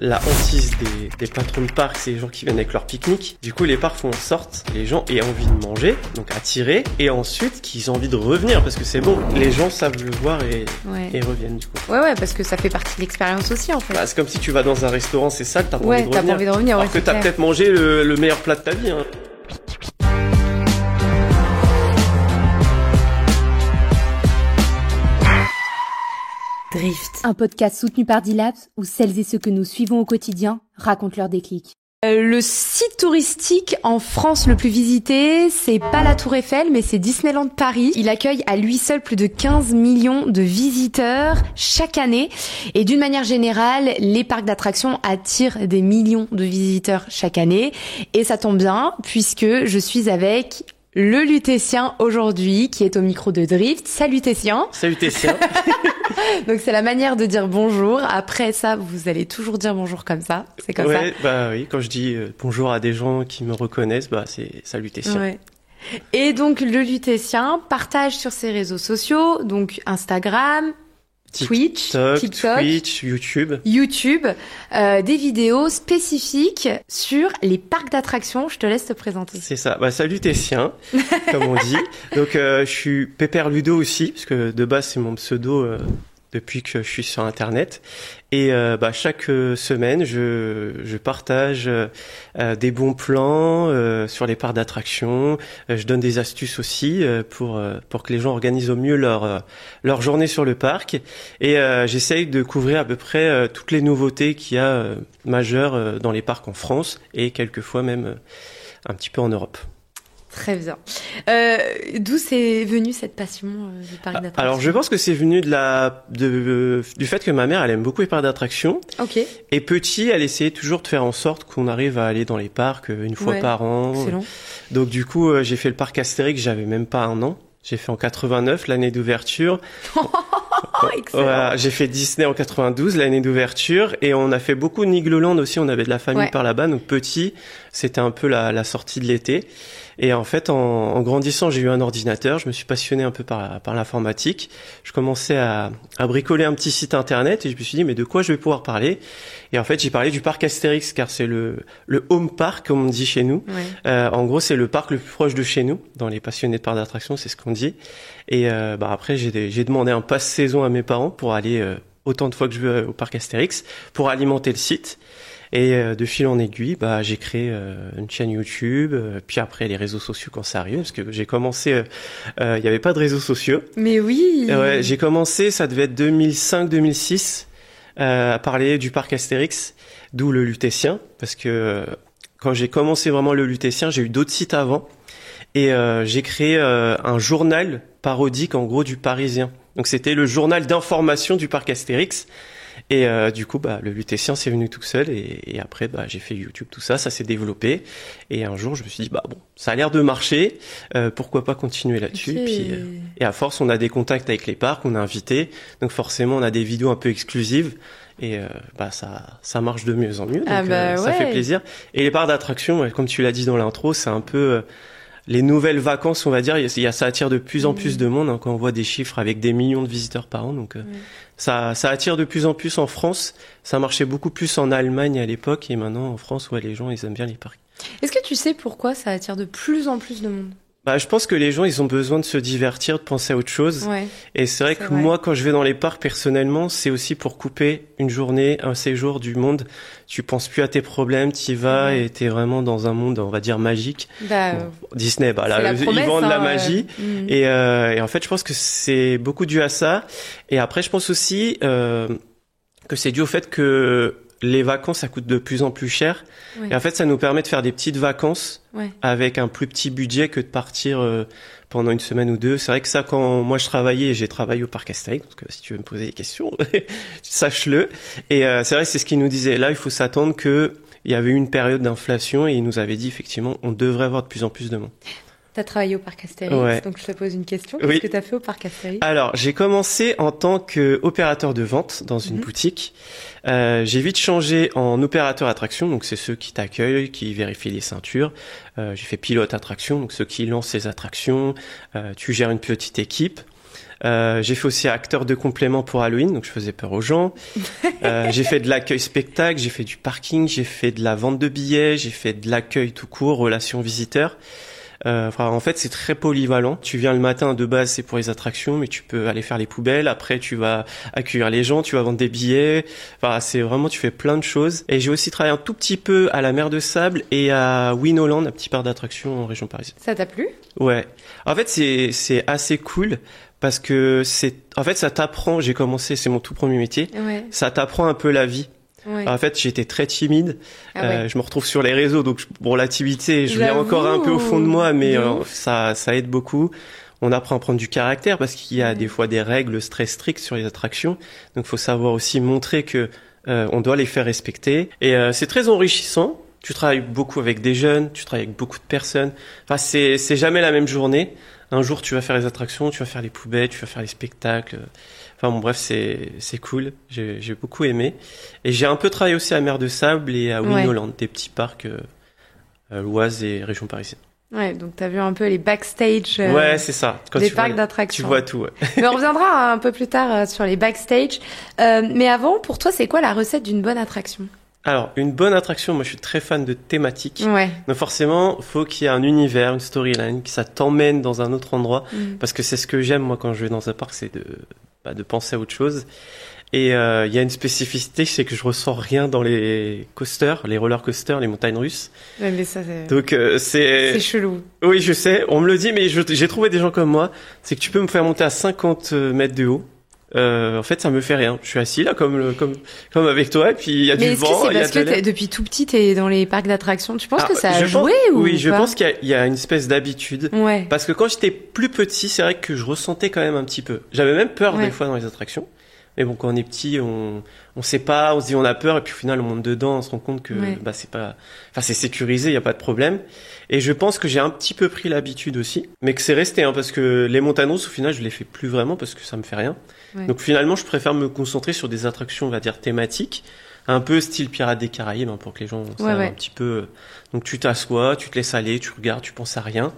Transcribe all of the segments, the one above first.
La hantise des patrons de parcs, c'est les gens qui viennent avec leur pique-nique. Du coup, les parcs font en sorte que les gens aient envie de manger, donc attirer, et ensuite qu'ils aient envie de revenir, parce que c'est bon, les gens savent le voir et reviennent du coup. Ouais, parce que ça fait partie de l'expérience aussi en fait. Bah, c'est comme si tu vas dans un restaurant, c'est sale, t'as pas envie de revenir. Ouais, t'as pas envie de revenir, Alors que t'as peut-être mangé le meilleur plat de ta vie. Drift, un podcast soutenu par D-Labs où celles et ceux que nous suivons au quotidien racontent leurs déclics. Le site touristique en France le plus visité, c'est pas la Tour Eiffel, mais c'est Disneyland Paris. Il accueille à lui seul plus de 15 millions de visiteurs chaque année. Et d'une manière générale, les parcs d'attractions attirent des millions de visiteurs chaque année. Et ça tombe bien, puisque je suis avec le Lutétien aujourd'hui, qui est au micro de Drift. Salut Tétien. Salut Tétien. Donc c'est la manière de dire bonjour. Après ça, vous allez toujours dire bonjour comme ça. C'est comme ça. Bah oui, quand je dis bonjour à des gens qui me reconnaissent, bah c'est salut Tétien. Ouais. Et donc le Lutétien partage sur ses réseaux sociaux, donc Instagram, Twitch, TikTok, YouTube, des vidéos spécifiques sur les parcs d'attractions. Je te laisse te présenter. C'est ça. Bah, salut Tétien, comme on dit. Donc, je suis Pépère Ludo aussi, parce que de base, c'est mon pseudo depuis que je suis sur Internet. Et chaque semaine, je partage des bons plans sur les parcs d'attractions. Je donne des astuces aussi pour que les gens organisent au mieux leur journée sur le parc. Et j'essaye de couvrir à peu près toutes les nouveautés qu'il y a majeures dans les parcs en France et quelquefois même un petit peu en Europe. Très bien. D'où c'est venu cette passion du parc d'attractions? Alors, je pense que c'est venu du fait que ma mère, elle aime beaucoup les parcs d'attractions. Ok. Et petit, elle essayait toujours de faire en sorte qu'on arrive à aller dans les parcs une fois par an. Excellent. Donc, du coup, j'ai fait le parc Astérix, j'avais même pas un an. J'ai fait en 89, l'année d'ouverture. Voilà, j'ai fait Disney en 92, l'année d'ouverture, et on a fait beaucoup de Nigloland aussi. On avait de la famille par là-bas, donc petit, c'était un peu la sortie de l'été. Et en fait, en grandissant, j'ai eu un ordinateur. Je me suis passionné un peu par l'informatique. Je commençais à bricoler un petit site internet et je me suis dit, mais de quoi je vais pouvoir parler? Et en fait, j'ai parlé du parc Astérix car c'est le home park, comme on dit chez nous. Ouais. En gros, c'est le parc le plus proche de chez nous. Dans les passionnés de parcs d'attractions, c'est ce qu'on dit. Et après, j'ai demandé un passe saison à mes parents pour aller autant de fois que je veux au parc Astérix pour alimenter le site. Et de fil en aiguille, j'ai créé une chaîne YouTube, puis après les réseaux sociaux quand ça arrive, parce que j'ai commencé, il y avait pas de réseaux sociaux. Mais oui. Ouais, j'ai commencé, ça devait être 2005-2006, à parler du parc Astérix, d'où le Lutétien, parce que quand j'ai commencé vraiment le Lutétien, j'ai eu d'autres sites avant, et j'ai créé un journal parodique en gros du Parisien. Donc c'était le journal d'information du parc Astérix. Et du coup, le Lutétien, c'est venu tout seul. Et après, j'ai fait YouTube, tout ça s'est développé. Et un jour, je me suis dit, ça a l'air de marcher. Pourquoi pas continuer là-dessus? Okay. Puis, et à force, on a des contacts avec les parcs, on est invité. Donc forcément, on a des vidéos un peu exclusives. Et ça marche de mieux en mieux. Donc ça fait plaisir. Et les parcs d'attractions, comme tu l'as dit dans l'intro, c'est un peu les nouvelles vacances, on va dire. Ça attire de plus en plus de monde quand on voit des chiffres avec des millions de visiteurs par an. Donc ça attire de plus en plus en France. Ça marchait beaucoup plus en Allemagne à l'époque et maintenant en France, les gens ils aiment bien les parcs. Est-ce que tu sais pourquoi ça attire de plus en plus de monde? Je pense que les gens, ils ont besoin de se divertir, de penser à autre chose. Ouais, et c'est vrai que moi, quand je vais dans les parcs, personnellement, c'est aussi pour couper une journée, un séjour du monde. Tu penses plus à tes problèmes, tu y vas et t'es vraiment dans un monde, on va dire, magique. Disney, là, ils vendent la magie. Et en fait, je pense que c'est beaucoup dû à ça. Et après, je pense aussi que c'est dû au fait que les vacances, ça coûte de plus en plus cher. Ouais. Et en fait, ça nous permet de faire des petites vacances avec un plus petit budget que de partir pendant une semaine ou deux. C'est vrai que ça, quand moi je travaillais, j'ai travaillé au parc Astérix, donc si tu veux me poser des questions, sache-le. Et c'est vrai, c'est ce qu'il nous disait. Là, il faut s'attendre qu'il y avait eu une période d'inflation et il nous avait dit effectivement, on devrait avoir de plus en plus de monde. Tu as travaillé au parc Astérix, donc je te pose une question. Qu'est-ce que tu as fait au parc Astérix? Alors, j'ai commencé en tant qu'opérateur de vente dans une boutique. J'ai vite changé en opérateur attraction, donc c'est ceux qui t'accueillent, qui vérifient les ceintures. J'ai fait pilote attraction, donc ceux qui lancent les attractions. Tu gères une petite équipe. J'ai fait aussi acteur de complément pour Halloween, donc je faisais peur aux gens. J'ai fait de l'accueil spectacle, j'ai fait du parking, j'ai fait de la vente de billets, j'ai fait de l'accueil tout court, relations visiteurs. En fait, c'est très polyvalent. Tu viens le matin, de base, c'est pour les attractions, mais tu peux aller faire les poubelles. Après, tu vas accueillir les gens, tu vas vendre des billets. Enfin, c'est vraiment, tu fais plein de choses. Et j'ai aussi travaillé un tout petit peu à la Mer de Sable et à Winoland, un petit parc d'attractions en région parisienne. Ça t'a plu? Ouais. En fait, c'est assez cool parce que ça t'apprend. J'ai commencé, c'est mon tout premier métier. Ouais. Ça t'apprend un peu la vie. Ouais. En fait, j'étais très timide. Je me retrouve sur les réseaux, donc la timidité, je l'ai encore un peu au fond de moi, mais ça aide beaucoup. On apprend à prendre du caractère parce qu'il y a des fois des règles très strictes sur les attractions. Donc, faut savoir aussi montrer que on doit les faire respecter. Et c'est très enrichissant. Tu travailles beaucoup avec des jeunes, tu travailles avec beaucoup de personnes. Enfin, c'est jamais la même journée. Un jour, tu vas faire les attractions, tu vas faire les poubelles, tu vas faire les spectacles. Enfin bon, bref, c'est cool. J'ai beaucoup aimé. Et j'ai un peu travaillé aussi à Mer de Sable et à Winoland, des petits parcs l'Oise et région parisienne. Ouais, donc t'as vu un peu les backstage ouais, c'est ça. Quand des parcs d'attractions. Tu vois tout, ouais. Mais on reviendra un peu plus tard sur les backstage. Mais avant, pour toi, c'est quoi la recette d'une bonne attraction? Alors, une bonne attraction, moi je suis très fan de thématiques. Ouais. Donc forcément, faut qu'il y ait un univers, une storyline, que ça t'emmène dans un autre endroit. Parce que c'est ce que j'aime, moi, quand je vais dans un parc, c'est de penser à autre chose. Et il y a une spécificité, c'est que je ressens rien dans les coasters, les roller coasters, les montagnes russes. Ouais, mais ça, c'est... Donc c'est chelou. Oui, je sais, on me le dit, mais j'ai trouvé des gens comme moi. C'est que tu peux me faire monter à 50 mètres de haut. En fait, ça me fait rien. Je suis assis là, comme avec toi, et puis il y a du vent. Mais est-ce que c'est parce que depuis tout petit, t'es dans les parcs d'attractions? Tu penses que ça a joué ou Oui, je pas? pense qu'il y a une espèce d'habitude. Ouais. Parce que quand j'étais plus petit, c'est vrai que je ressentais quand même un petit peu. J'avais même peur des fois dans les attractions. Mais bon, quand on est petit, on sait pas, on se dit on a peur, et puis au final, on monte dedans, on se rend compte que c'est sécurisé, il y a pas de problème. Et je pense que j'ai un petit peu pris l'habitude aussi, mais que c'est resté, parce que les montagnes russes, au final, je les fais plus vraiment parce que ça me fait rien. Ouais. Donc finalement, je préfère me concentrer sur des attractions, on va dire thématiques, un peu style Pirates des Caraïbes, pour que les gens savent un petit peu. Donc tu t'assois, tu te laisses aller, tu regardes, tu penses à rien.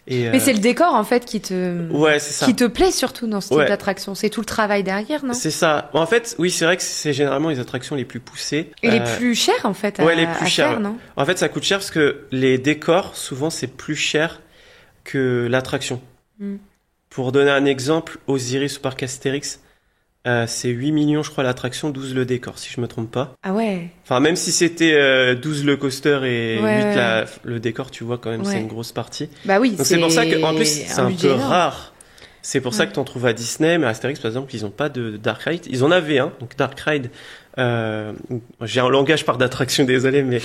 Mais c'est le décor en fait qui te plaît surtout dans ce type d'attraction. C'est tout le travail derrière, non? C'est ça. En fait, oui, c'est vrai que c'est généralement les attractions les plus poussées et les plus chères en fait. Les plus chères. Faire, non? En fait, ça coûte cher parce que les décors, souvent, c'est plus cher que l'attraction. Pour donner un exemple, Osiris au parc Astérix, c'est 8 millions, je crois, l'attraction, 12 le décor, si je me trompe pas. Ah ouais. Enfin, même si c'était 12 le coaster et 8 le décor, tu vois quand même, c'est une grosse partie. Bah oui. Donc c'est pour ça que, en plus, c'est un peu rare. C'est pour ça que t'en trouves à Disney, mais à Astérix, par exemple, ils ont pas de Dark Ride. Ils en avaient un, donc Dark Ride. J'ai un langage par d'attraction, désolé, mais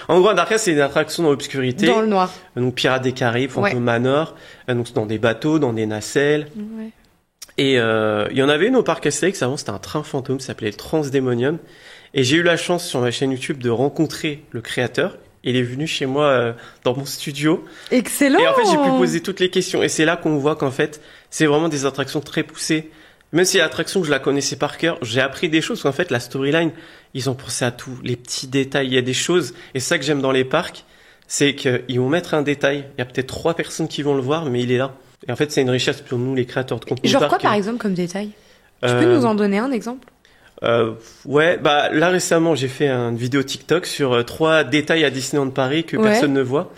en gros, un Dark Ride, c'est une attraction dans l'obscurité. Dans le noir. Donc Pirates des Caraïbes, Phantom Manor, donc dans des bateaux, dans des nacelles. Ouais. Et il y en avait une au parc Astérix, avant c'était un train fantôme, ça s'appelait le Transdémonium. Et j'ai eu la chance sur ma chaîne YouTube de rencontrer le créateur. Il est venu chez moi dans mon studio. Excellent. Et en fait, j'ai pu poser toutes les questions. Et c'est là qu'on voit qu'en fait, c'est vraiment des attractions très poussées. Même si l'attraction, je la connaissais par cœur, j'ai appris des choses. En fait, la storyline, ils ont pensé à tout, les petits détails. Il y a des choses. Et c'est ça que j'aime dans les parcs, c'est qu'ils vont mettre un détail. Il y a peut-être 3 personnes qui vont le voir, mais il est là. Et en fait, c'est une richesse pour nous, les créateurs de contenu. Genre quoi, par exemple, comme détail? Tu peux nous en donner un exemple? Là récemment, j'ai fait une vidéo TikTok sur 3 détails à Disneyland Paris que personne ne voit.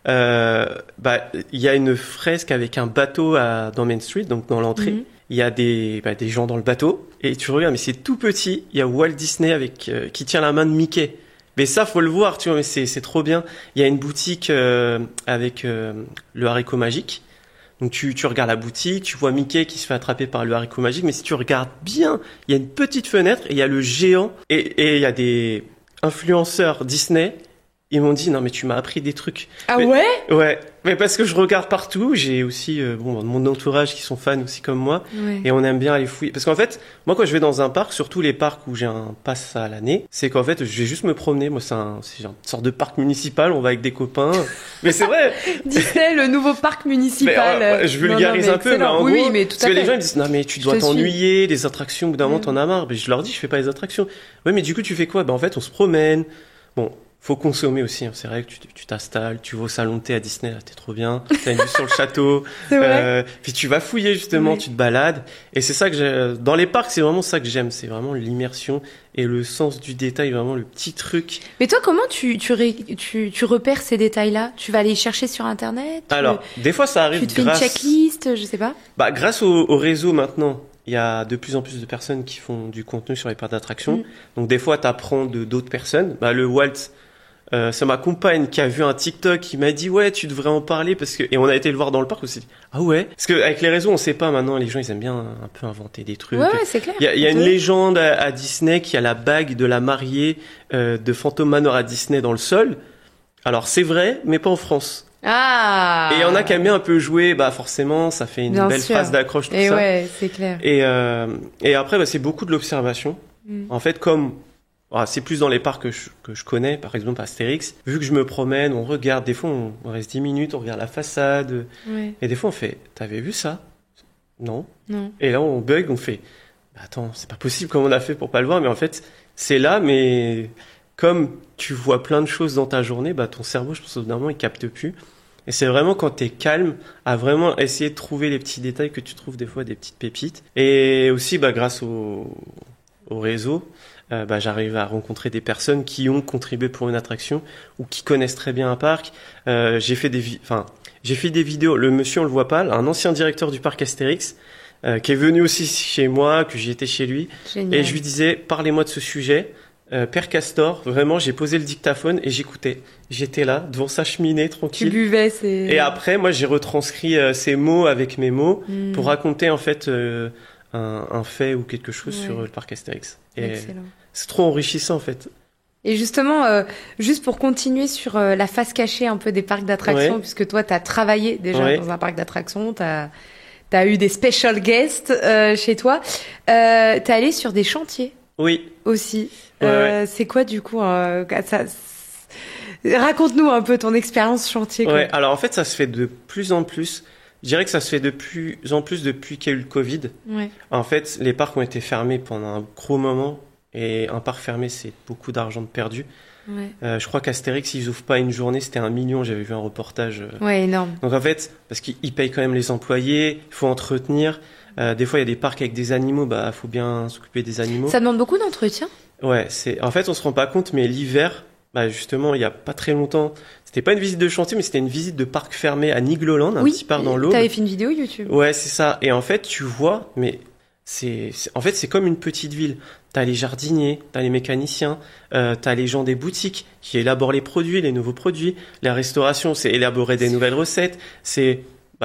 Il y a une fresque avec un bateau dans Main Street, donc dans l'entrée. Il y a des gens dans le bateau et tu regardes, mais c'est tout petit. Il y a Walt Disney qui tient la main de Mickey. Mais ça, faut le voir, tu vois. Mais c'est trop bien. Il y a une boutique avec le haricot magique. Donc tu regardes la boutique, tu vois Mickey qui se fait attraper par le haricot magique, mais si tu regardes bien, il y a une petite fenêtre et il y a le géant et il y a des influenceurs Disney. Ils m'ont dit non mais tu m'as appris des trucs. Ah ouais? Ouais. Mais parce que je regarde partout, j'ai aussi mon entourage qui sont fans aussi comme moi et on aime bien aller fouiller. Parce qu'en fait, moi quand je vais dans un parc, surtout les parcs où j'ai un pass à l'année, c'est qu'en fait je vais juste me promener. Moi c'est une sorte de parc municipal, on va avec des copains. Mais c'est vrai. Disney, le nouveau parc municipal. Je vulgarise un peu, mais en gros, mais tout parce que les gens ils me disent non mais tu dois t'ennuyer, les attractions, au bout d'un moment t'en as marre. Mais je leur dis je fais pas les attractions. Ouais mais du coup tu fais quoi? En fait on se promène. Bon. faut consommer aussi. C'est vrai que tu t'installes, tu vas au salon de thé à Disney, là, t'es trop bien. T'as une vue sur le château. C'est vrai. Puis tu vas fouiller justement, tu te balades. Et c'est ça que dans les parcs, c'est vraiment ça que j'aime. C'est vraiment l'immersion et le sens du détail, vraiment le petit truc. Mais toi, comment tu repères ces détails-là? Tu vas aller chercher sur Internet? Alors, des fois, ça arrive tu te fais une checklist, je sais pas. Grâce au réseau maintenant. Il y a de plus en plus de personnes qui font du contenu sur les parcs d'attractions. Donc des fois, t'apprends d'autres personnes. Le Walt, c'est ma compagne qui a vu un TikTok qui m'a dit ouais, tu devrais en parler parce que, et on a été le voir dans le parc aussi. Ah ouais, parce que avec les réseaux, on sait pas maintenant. Les gens, ils aiment bien un peu inventer des trucs. Ouais, c'est clair. Il y a une légende à Disney qui a la bague de la mariée de Phantom Manor à Disney dans le sol. Alors c'est vrai, mais pas en France. Ah. Et il y en a qui aiment bien un peu jouer, forcément, ça fait une belle phrase d'accroche, tout ça. Ouais, c'est clair. Et après, c'est beaucoup de l'observation. En fait, comme c'est plus dans les parcs que je connais, par exemple Astérix, vu que je me promène, on regarde, des fois on reste 10 minutes, on regarde la façade, et des fois on fait, t'avais vu ça? Non. Et là on bug, on fait, attends, c'est pas possible comment on a fait pour pas le voir, mais en fait, c'est là, mais comme tu vois plein de choses dans ta journée, ton cerveau, je pense, au bout d'un moment, il capte plus. Et c'est vraiment quand t'es calme à vraiment essayer de trouver les petits détails que tu trouves des fois des petites pépites. Et aussi, grâce au réseau, j'arrive à rencontrer des personnes qui ont contribué pour une attraction ou qui connaissent très bien un parc. J'ai fait des vidéos. Le monsieur, on le voit pas, un ancien directeur du parc Astérix, qui est venu aussi chez moi, que j'y étais chez lui. Génial. Et je lui disais, parlez-moi de ce sujet. Père Castor, vraiment, j'ai posé le dictaphone et j'écoutais. J'étais là, devant sa cheminée, tranquille. Tu buvais, Et après, moi, j'ai retranscrit ces mots avec mes mots pour raconter, en fait, un fait ou quelque chose sur le parc Astérix. Et excellent. C'est trop enrichissant, en fait. Et justement, juste pour continuer sur la face cachée un peu des parcs d'attractions, puisque toi, t'as travaillé déjà dans un parc d'attractions, t'as eu des special guests chez toi, t'es allé sur des chantiers. Oui. Aussi. C'est quoi du coup raconte-nous un peu ton expérience chantier. Ouais, alors en fait ça se fait de plus en plus. Je dirais que ça se fait de plus en plus depuis qu'il y a eu le Covid. Ouais. En fait, les parcs ont été fermés pendant un gros moment et un parc fermé, c'est beaucoup d'argent de perdu. Ouais. Je crois qu'Astérix, ils ouvrent pas une journée, c'était 1 million, j'avais vu un reportage. Ouais, énorme. Donc en fait, parce qu'ils payent quand même les employés, il faut entretenir. Des fois, il y a des parcs avec des animaux, faut bien s'occuper des animaux. Ça demande beaucoup d'entretien. Ouais, en fait, on se rend pas compte, mais l'hiver, justement, il y a pas très longtemps, c'était pas une visite de chantier, mais c'était une visite de parc fermé à Nigloland, un petit parc dans l'Aube. T'avais fait une vidéo YouTube. Ouais, c'est ça. Et en fait, tu vois, mais en fait, c'est comme une petite ville. T'as les jardiniers, t'as les mécaniciens, t'as les gens des boutiques qui élaborent les produits, les nouveaux produits. La restauration, c'est élaborer des nouvelles recettes. C'est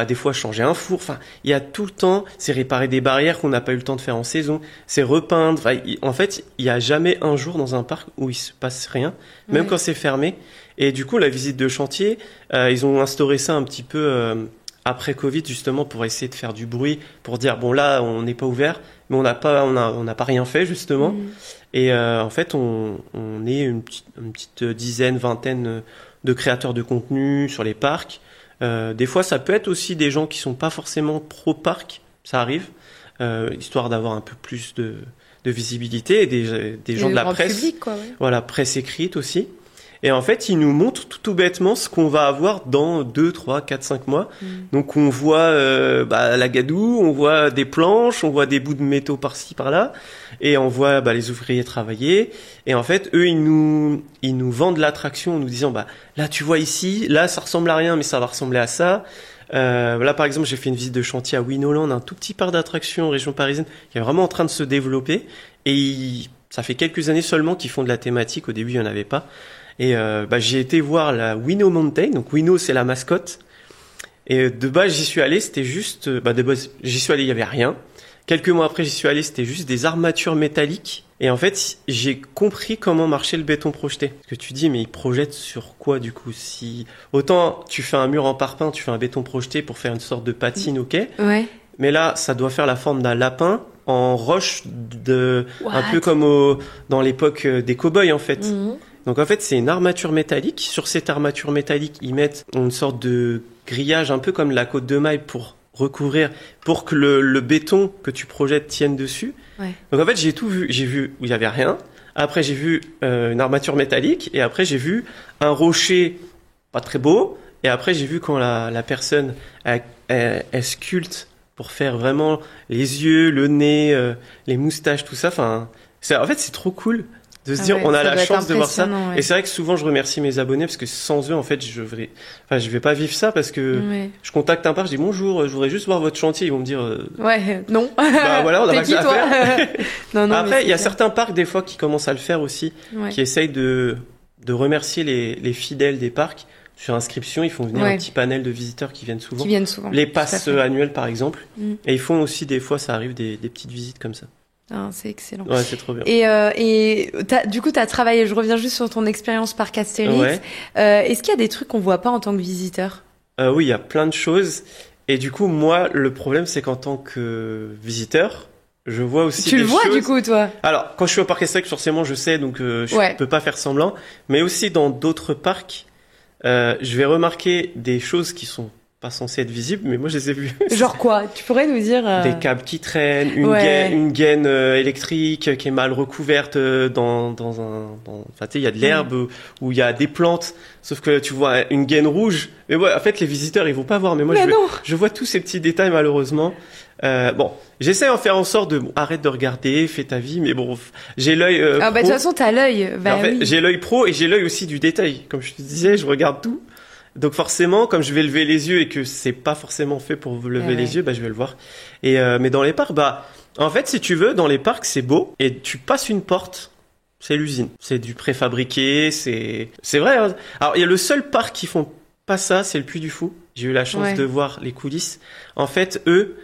des fois changer un four. Enfin, il y a tout le temps. C'est réparer des barrières qu'on n'a pas eu le temps de faire en saison. C'est repeindre. En fait, il y a jamais un jour dans un parc où il se passe rien, même quand c'est fermé. Et du coup, la visite de chantier, ils ont instauré ça un petit peu après Covid, justement, pour essayer de faire du bruit, pour dire bon là, on n'est pas ouvert, mais on n'a pas rien fait justement. Et en fait, on est une petite dizaine, vingtaine de créateurs de contenu sur les parcs. Des fois, ça peut être aussi des gens qui sont pas forcément pro-parc, ça arrive, histoire d'avoir un peu plus de visibilité, et des gens de la presse, public, quoi, voilà, presse écrite aussi. Et en fait, ils nous montrent tout bêtement ce qu'on va avoir dans 2, 3, 4, 5 mois. Donc, on voit la gadoue, on voit des planches, on voit des bouts de métaux par-ci, par-là, et on voit les ouvriers travailler. Et en fait, eux, ils nous vendent l'attraction en nous disant là, tu vois ici, là, ça ressemble à rien, mais ça va ressembler à ça. Là, par exemple, j'ai fait une visite de chantier à Winoland, un tout petit parc d'attractions en région parisienne, qui est vraiment en train de se développer. Et ça fait quelques années seulement qu'ils font de la thématique. Au début, il n'y en avait pas. Et j'ai été voir la Wino Mountain. Donc Wino, c'est la mascotte. Et de base, j'y suis allé, c'était juste... de base, j'y suis allé, il y avait rien. Quelques mois après, j'y suis allé, c'était juste des armatures métalliques. Et en fait, j'ai compris comment marchait le béton projeté. Parce que tu dis, mais il projette sur quoi du coup? Si autant tu fais un mur en parpaing, tu fais un béton projeté pour faire une sorte de patine, ok. Ouais. Mais là, ça doit faire la forme d'un lapin en roche un peu comme dans l'époque des cow-boys en fait. Donc en fait, c'est une armature métallique. Sur cette armature métallique, ils mettent une sorte de grillage un peu comme la côte de maille pour recouvrir, pour que le béton que tu projettes tienne dessus. Ouais. Donc en fait, j'ai tout vu. J'ai vu où il y avait rien. Après, j'ai vu une armature métallique. Et après, j'ai vu un rocher pas très beau. Et après, j'ai vu quand la personne elle sculpte pour faire vraiment les yeux, le nez, les moustaches, tout ça. Enfin, en fait, c'est trop cool de se dire on a la chance de voir ça. Ouais. Et c'est vrai que souvent, je remercie mes abonnés parce que sans eux, en fait, je vais pas vivre ça parce que je contacte un parc, je dis bonjour, je voudrais juste voir votre chantier. Ils vont me dire non. Bah voilà, on a pas que ça à faire. Non, après, il y a certains parcs des fois qui commencent à le faire aussi, qui essayent de remercier les fidèles des parcs. Sur inscription, ils font venir un petit panel de visiteurs qui viennent souvent. Les passes annuelles, par exemple. Et ils font aussi, des fois, ça arrive, des petites visites comme ça. Ah, c'est excellent. Ouais, c'est trop bien. Et du coup, t'as travaillé, je reviens juste sur ton expérience parc Astérix. Ouais. Est-ce qu'il y a des trucs qu'on voit pas en tant que visiteur? Oui, il y a plein de choses. Et du coup, moi, le problème, c'est qu'en tant que visiteur, je vois aussi des choses. Tu le vois, du coup, toi? Alors, quand je suis au parc Astérix, forcément, je sais, donc je peux pas faire semblant. Mais aussi dans d'autres parcs, je vais remarquer des choses qui sont pas censées être visibles, mais moi je les ai vues. Genre quoi? Tu pourrais nous dire Des câbles qui traînent, une gaine électrique qui est mal recouverte enfin tu sais, il y a de l'herbe où il y a des plantes, sauf que tu vois une gaine rouge. Mais ouais, en fait les visiteurs ils vont pas voir, mais moi je vois tous ces petits détails malheureusement. Bon, j'essaie de faire en sorte arrête de regarder, fais ta vie, mais bon, j'ai l'œil pro. De toute façon, t'as l'œil. En fait, j'ai l'œil pro et j'ai l'œil aussi du détail. Comme je te disais, je regarde tout. Donc forcément, comme je vais lever les yeux et que c'est pas forcément fait pour lever les yeux, je vais le voir. Et mais dans les parcs, en fait, si tu veux, dans les parcs, c'est beau et tu passes une porte, c'est l'usine. C'est du préfabriqué, c'est vrai. Hein. Alors, il y a le seul parc qui font pas ça, c'est le Puy du Fou. J'ai eu la chance de voir les coulisses. En fait, eux,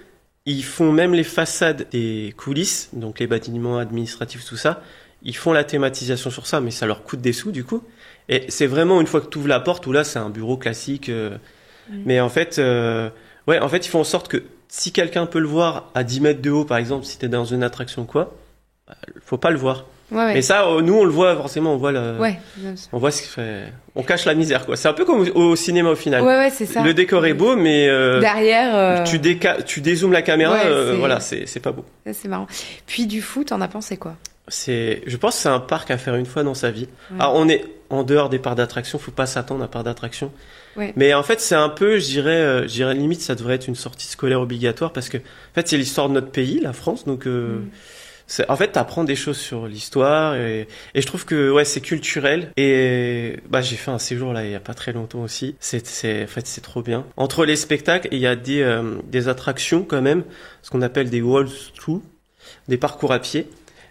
ils font même les façades des coulisses, donc les bâtiments administratifs, tout ça. Ils font la thématisation sur ça, mais ça leur coûte des sous, du coup. Et c'est vraiment une fois que tu ouvres la porte, où là, c'est un bureau classique. Mais en fait, en fait, ils font en sorte que si quelqu'un peut le voir à 10 mètres de haut, par exemple, si t'es dans une attraction ou quoi, faut pas le voir. Mais ça, nous, on le voit forcément, on voit on voit ce qu'il fait. On cache la misère, quoi. C'est un peu comme au cinéma, au final. Ouais, c'est ça. Le décor est beau, mais derrière, tu dézoomes la caméra, voilà, c'est pas beau. Ça, c'est marrant. Puis du foot, t'en as pensé quoi? Je pense que c'est un parc à faire une fois dans sa vie. Alors, on est en dehors des parcs d'attractions, faut pas s'attendre à parcs d'attractions. Mais en fait, c'est un peu, je dirais limite, ça devrait être une sortie scolaire obligatoire parce que, en fait, c'est l'histoire de notre pays, la France, donc, en fait, t'apprends des choses sur l'histoire et je trouve que, c'est culturel. Et, j'ai fait un séjour là, il y a pas très longtemps aussi. En fait, c'est trop bien. Entre les spectacles, il y a des attractions quand même, ce qu'on appelle des walk-through, des parcours à pied.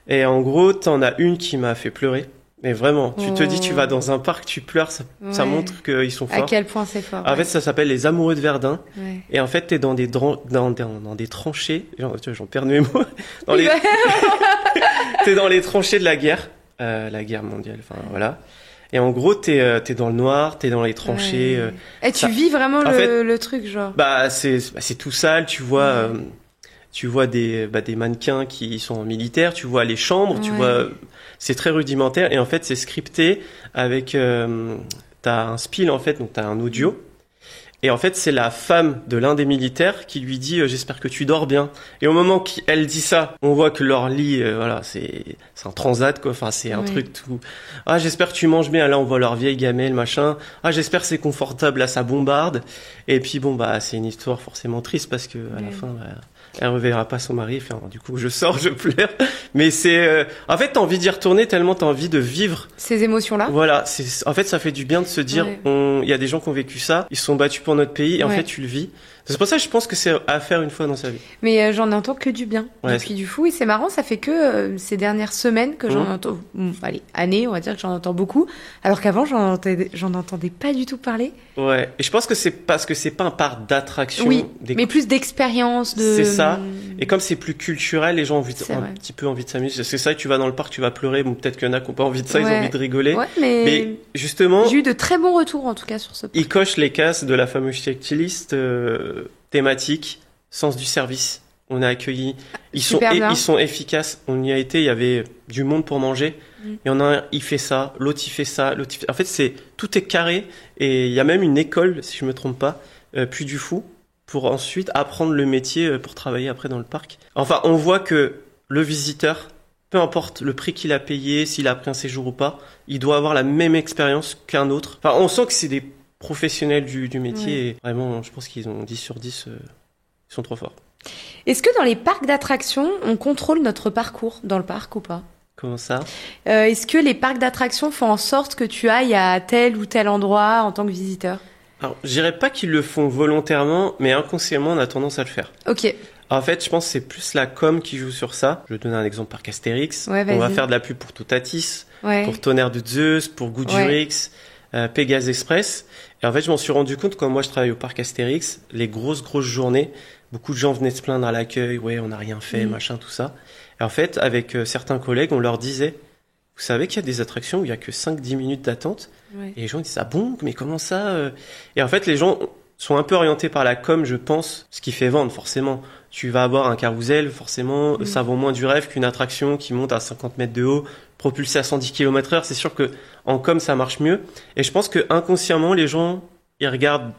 Et en gros, t'en as une qui m'a fait pleurer. Mais vraiment, tu te dis, tu vas dans un parc, tu pleures, ça montre qu'ils sont forts. À quel point c'est fort. En fait, ça s'appelle les Amoureux de Verdun. Et en fait, t'es dans des tranchées. J'en perds mes mots. T'es dans les tranchées de la guerre mondiale. Enfin, voilà. Et en gros, t'es dans le noir, t'es dans les tranchées. Et tu vis vraiment le truc, genre. C'est tout sale, tu vois. Tu vois des mannequins qui sont militaires, tu vois les chambres, tu vois, c'est très rudimentaire et en fait c'est scripté avec t'as un spiel en fait, donc t'as un audio et en fait c'est la femme de l'un des militaires qui lui dit j'espère que tu dors bien et au moment qu'elle dit ça, on voit que leur lit c'est un transat quoi, enfin c'est un truc tout j'espère que tu manges bien, là on voit leur vieille gamelle machin, j'espère que c'est confortable, là ça bombarde et puis c'est une histoire forcément triste parce que à la fin elle reverra pas son mari. Enfin, du coup, je sors, je pleure. Mais c'est, en fait, t'as envie d'y retourner tellement t'as envie de vivre ces émotions-là. Voilà. En fait, ça fait du bien de se dire, il y a des gens qui ont vécu ça, ils se sont battus pour notre pays, et en fait, tu le vis. C'est pour ça que je pense que c'est à faire une fois dans sa vie. Mais j'en entends que du bien depuis du fou. Et c'est marrant, ça fait que ces dernières semaines que j'en entends, années, on va dire que j'en entends beaucoup. Alors qu'avant, j'en entendais pas du tout parler. Ouais. Et je pense que c'est parce que c'est pas un parc d'attraction. Oui, mais plus d'expérience. C'est ça. Et comme c'est plus culturel, les gens ont un petit peu envie de s'amuser. C'est ça, tu vas dans le parc, tu vas pleurer. Bon, peut-être qu'il y en a qui ont pas envie de ça, ils ont envie de rigoler. Ouais, mais justement. J'ai eu de très bons retours, en tout cas, sur ce parc. Ils cochent les cases de la fameuse checklist, thématique, sens du service. On a accueilli. Ils sont efficaces. On y a été. Il y avait du monde pour manger. Il y en a un, il fait ça. L'autre, il fait ça. L'autre, il fait... En fait, tout est carré. Et il y a même une école, si je me trompe pas, Puy du Fou, pour ensuite apprendre le métier pour travailler après dans le parc. Enfin, on voit que le visiteur peu importe le prix qu'il a payé, s'il a pris un séjour ou pas, il doit avoir la même expérience qu'un autre. Enfin, on sent que c'est des professionnels du métier et vraiment, je pense qu'ils ont 10 sur 10, ils sont trop forts. Est-ce que dans les parcs d'attractions, on contrôle notre parcours dans le parc ou pas ? Comment ça ? Est-ce que les parcs d'attractions font en sorte que tu ailles à tel ou tel endroit en tant que visiteur ? Alors, je dirais pas qu'ils le font volontairement, mais inconsciemment, on a tendance à le faire. Ok. En fait, je pense que c'est plus la com qui joue sur ça. Je vais te donner un exemple par Astérix. Ouais, on va faire de la pub pour Toutatis, pour Tonnerre de Zeus, pour Goudurix, Pégase Express. Et en fait, je m'en suis rendu compte quand moi je travaille au parc Astérix, les grosses journées, beaucoup de gens venaient se plaindre à l'accueil, on n'a rien fait, machin, tout ça. Et en fait, avec certains collègues, on leur disait, vous savez qu'il y a des attractions où il y a que 5-10 minutes d'attente. Et les gens disent, ah bon, mais comment ça Et en fait, les gens sont un peu orientés par la com, je pense, ce qui fait vendre, forcément. Tu vas avoir un carrousel, forcément, ça vaut moins du rêve qu'une attraction qui monte à 50 mètres de haut, propulsée à 110 km/h. C'est sûr que en com, ça marche mieux. Et je pense que inconsciemment, les gens, ils regardent,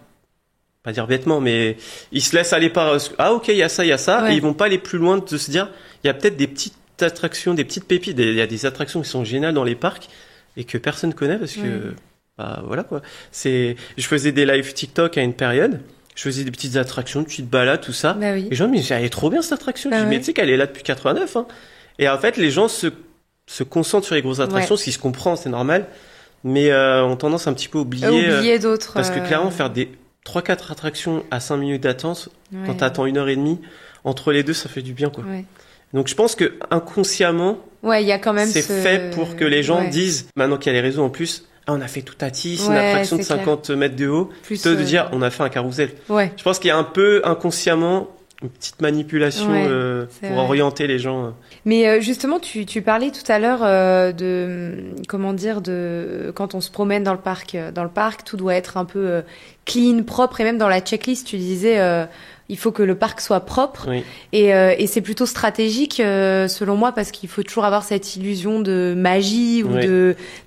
pas dire bêtement, mais ils se laissent aller par, ah ok, il y a ça, et ils vont pas aller plus loin de se dire, il y a peut-être des petites attractions, des petites pépites, il y a des attractions qui sont géniales dans les parcs et que personne connaît parce que, voilà quoi. Je faisais des live TikTok à une période. Je faisais des petites attractions, des petites balades, tout ça. Les gens me disaient, elle est trop bien cette attraction. Je dis, mais tu sais qu'elle est là depuis 89, hein. Et en fait, les gens se concentrent sur les grosses attractions, ce qui se comprend, c'est normal. Mais, ont tendance un petit peu à oublier d'autres. Parce que clairement, faire des 3-4 attractions à 5 minutes d'attente, quand t'attends 1h30, entre les deux, ça fait du bien, quoi. Donc, je pense que, inconsciemment, il y a quand même c'est fait pour que les gens disent, maintenant qu'il y a les réseaux en plus, on a fait Toutatis, une attraction de 50 mètres de haut, plutôt de dire on a fait un carrousel. Je pense qu'il y a un peu inconsciemment une petite manipulation pour orienter les gens. Mais justement, tu parlais tout à l'heure de quand on se promène dans le parc. Dans le parc, tout doit être un peu clean, propre, et même dans la checklist, tu disais il faut que le parc soit propre. Et c'est plutôt stratégique selon moi parce qu'il faut toujours avoir cette illusion de magie ou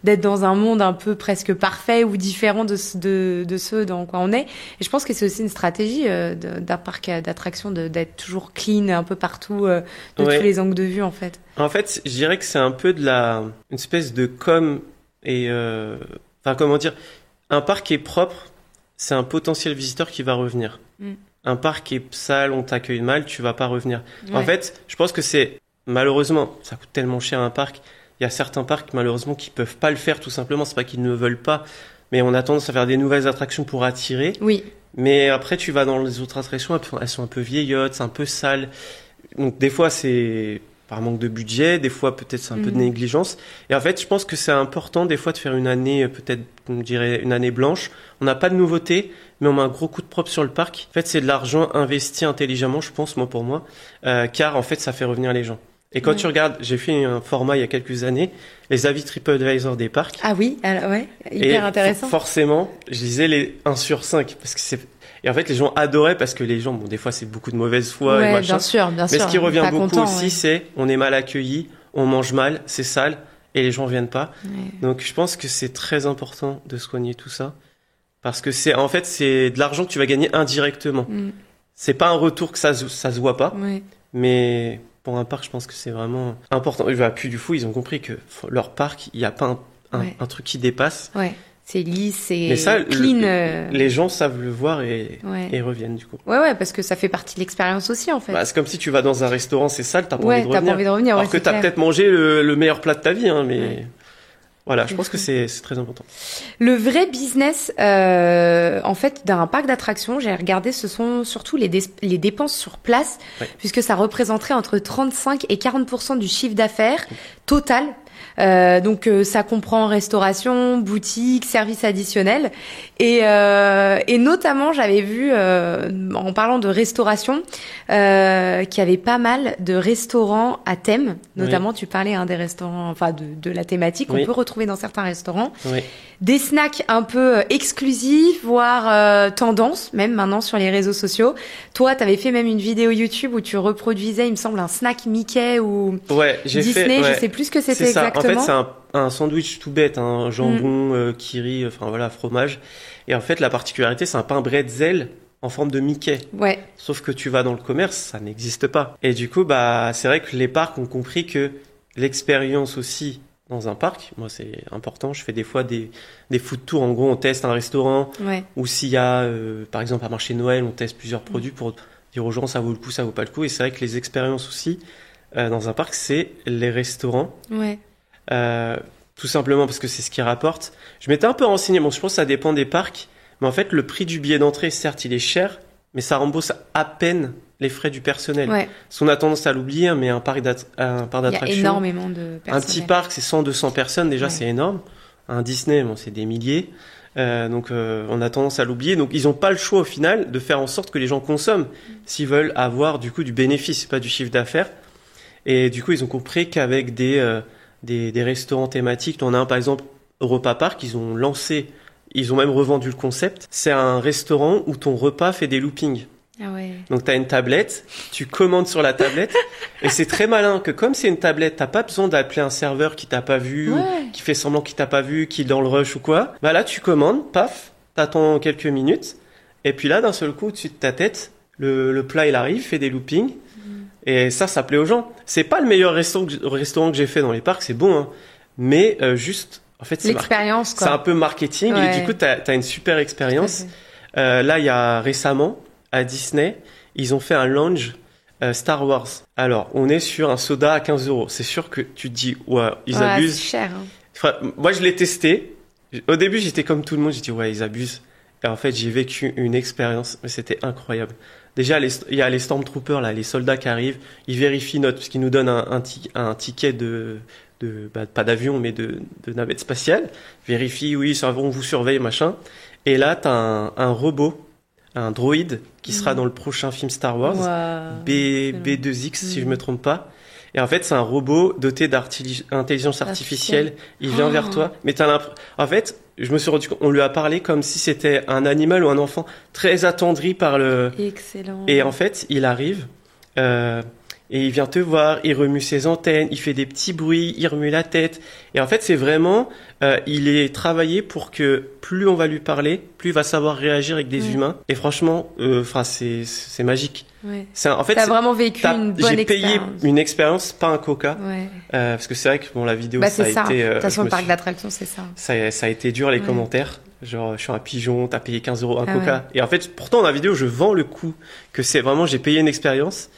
d'être dans un monde un peu presque parfait ou différent de ceux dans quoi on est. Et je pense que c'est aussi une stratégie d'un parc d'attractions d'être toujours clean un peu partout de tous les angles de vue en fait. En fait, je dirais que c'est un peu une espèce de com et comment dire, un parc qui est propre, c'est un potentiel visiteur qui va revenir. Un parc est sale, on t'accueille mal, tu vas pas revenir. En fait, je pense que malheureusement, ça coûte tellement cher un parc. Il y a certains parcs, malheureusement, qui peuvent pas le faire, tout simplement. C'est pas qu'ils ne veulent pas, mais on a tendance à faire des nouvelles attractions pour attirer. Mais après, tu vas dans les autres attractions, elles sont un peu vieillottes, c'est un peu sale. Donc, des fois, c'est par manque de budget, des fois, peut-être, c'est un peu de négligence. Et en fait, je pense que c'est important, des fois, de faire une année, peut-être, on dirait, une année blanche. On n'a pas de nouveautés, mais on met un gros coup de propre sur le parc. En fait, c'est de l'argent investi intelligemment, je pense, pour moi, car en fait, ça fait revenir les gens. Et quand tu regardes, j'ai fait un format il y a quelques années, les avis TripAdvisor des parcs. Ah oui, alors hyper intéressant. Forcément, je lisais les 1 sur 5 parce que et en fait, les gens adoraient parce que les gens, des fois, c'est beaucoup de mauvaise foi et machin. Bien sûr. Mais ce qui revient beaucoup aussi, c'est on est mal accueilli, on mange mal, c'est sale et les gens viennent pas. Donc, je pense que c'est très important de soigner tout ça. Parce que c'est de l'argent que tu vas gagner indirectement. C'est pas un retour que ça se voit pas. Mais pour un parc, je pense que c'est vraiment important. Et puis du coup, ils ont compris que leur parc, il n'y a pas un truc qui dépasse. C'est lisse, c'est clean. Les gens savent le voir et reviennent du coup. Parce que ça fait partie de l'expérience aussi en fait. C'est comme si tu vas dans un restaurant, c'est sale, t'as pas envie de revenir. T'as pas envie de revenir. Alors que t'as peut-être mangé le meilleur plat de ta vie, mais... Voilà, je pense que c'est très important. Le vrai business, en fait, d'un parc d'attractions, j'ai regardé, ce sont surtout les dépenses sur place, puisque ça représenterait entre 35 et 40% du chiffre d'affaires total. Donc ça comprend restauration, boutique, services additionnels et notamment j'avais vu en parlant de restauration qu'il y avait pas mal de restaurants à thème, notamment tu parlais des restaurants de la thématique qu'on peut retrouver dans certains restaurants. Des snacks un peu exclusifs, voire tendance, même maintenant sur les réseaux sociaux. Toi, t'avais fait même une vidéo YouTube où tu reproduisais, il me semble, un snack Mickey ou Disney, je sais plus ce que c'était exactement. En fait, c'est un sandwich tout bête, un jambon, kiri, fromage. Et en fait, la particularité, c'est un pain bretzel en forme de Mickey. Sauf que tu vas dans le commerce, ça n'existe pas. Et du coup, c'est vrai que les parcs ont compris que l'expérience aussi dans un parc. Moi, c'est important. Je fais des fois des food tours. En gros, on teste un restaurant. Ouais. Ou s'il y a, par exemple, un marché de Noël, on teste plusieurs produits pour dire aux gens ça vaut le coup, ça vaut pas le coup. Et c'est vrai que les expériences aussi dans un parc, c'est les restaurants. Ouais. Tout simplement parce que c'est ce qui rapporte. Je m'étais un peu renseigné. Bon, je pense que ça dépend des parcs. Mais en fait, le prix du billet d'entrée, certes, il est cher, mais ça rembourse à peine les frais du personnel. Ouais. Parce qu'on a tendance à l'oublier, mais un parc Il y a d'attractions. énormément de personnel. Un petit parc, c'est 100, 200 personnes. Déjà, c'est énorme. Un Disney, bon, c'est des milliers. Donc, on a tendance à l'oublier. Donc, ils n'ont pas le choix, au final, de faire en sorte que les gens consomment s'ils veulent avoir, du coup, du bénéfice, pas du chiffre d'affaires. Et du coup, ils ont compris qu'avec des restaurants thématiques, on a un, par exemple, Europa Park, ils ont même revendu le concept. C'est un restaurant où ton repas fait des loopings. Ah ouais. Donc t'as une tablette, tu commandes sur la tablette, et c'est très malin que comme c'est une tablette, t'as pas besoin d'appeler un serveur qui t'a pas vu, ou qui fait semblant qu'il t'a pas vu, qui est dans le rush ou quoi. Bah là tu commandes, paf, t'attends quelques minutes, et puis là d'un seul coup au-dessus de ta tête, le plat il arrive, fait des loopings, et ça plaît aux gens. C'est pas le meilleur restaurant que j'ai fait dans les parcs, c'est bon, hein, mais juste... En fait, l'expérience, quoi. C'est un peu marketing et du coup, t'as une super expérience. Là, il y a récemment, à Disney, ils ont fait un lounge Star Wars. Alors, on est sur un soda à 15 €. C'est sûr que tu te dis, ouais, ils abusent. C'est cher. Moi, je l'ai testé. Au début, j'étais comme tout le monde. J'ai dit, ouais, ils abusent. Et en fait, j'ai vécu une expérience, mais c'était incroyable. Déjà, il y a les Stormtroopers, là, les soldats qui arrivent. Ils vérifient parce qu'ils nous donnent un ticket pas d'avion, mais de navette spatiale. Vérifie, oui, ça va, on vous surveille, machin. Et là, t'as un robot, un droïde, qui sera dans le prochain film Star Wars. B2X, si je me trompe pas. Et en fait, c'est un robot doté d'intelligence artificielle. Il vient vers toi. Mais en fait, je me suis rendu compte, on lui a parlé comme si c'était un animal ou un enfant très attendri par le... Excellent. Et en fait, il arrive, et il vient te voir, il remue ses antennes, il fait des petits bruits, il remue la tête. Et en fait, c'est vraiment, il est travaillé pour que plus on va lui parler, plus il va savoir réagir avec des humains. Et franchement, c'est magique. Ouais. En fait, t'as vraiment vécu une bonne expérience. J'ai payé une expérience, pas un Coca. Ouais. Parce que c'est vrai que la vidéo, ça a été... De toute façon, le parc d'attractions, c'est ça. Ça a été dur, les commentaires. Genre, je suis un pigeon, t'as payé 15 € un Coca. Ouais. Et en fait, pourtant, dans la vidéo, je vends le coup que c'est vraiment, j'ai payé une expérience.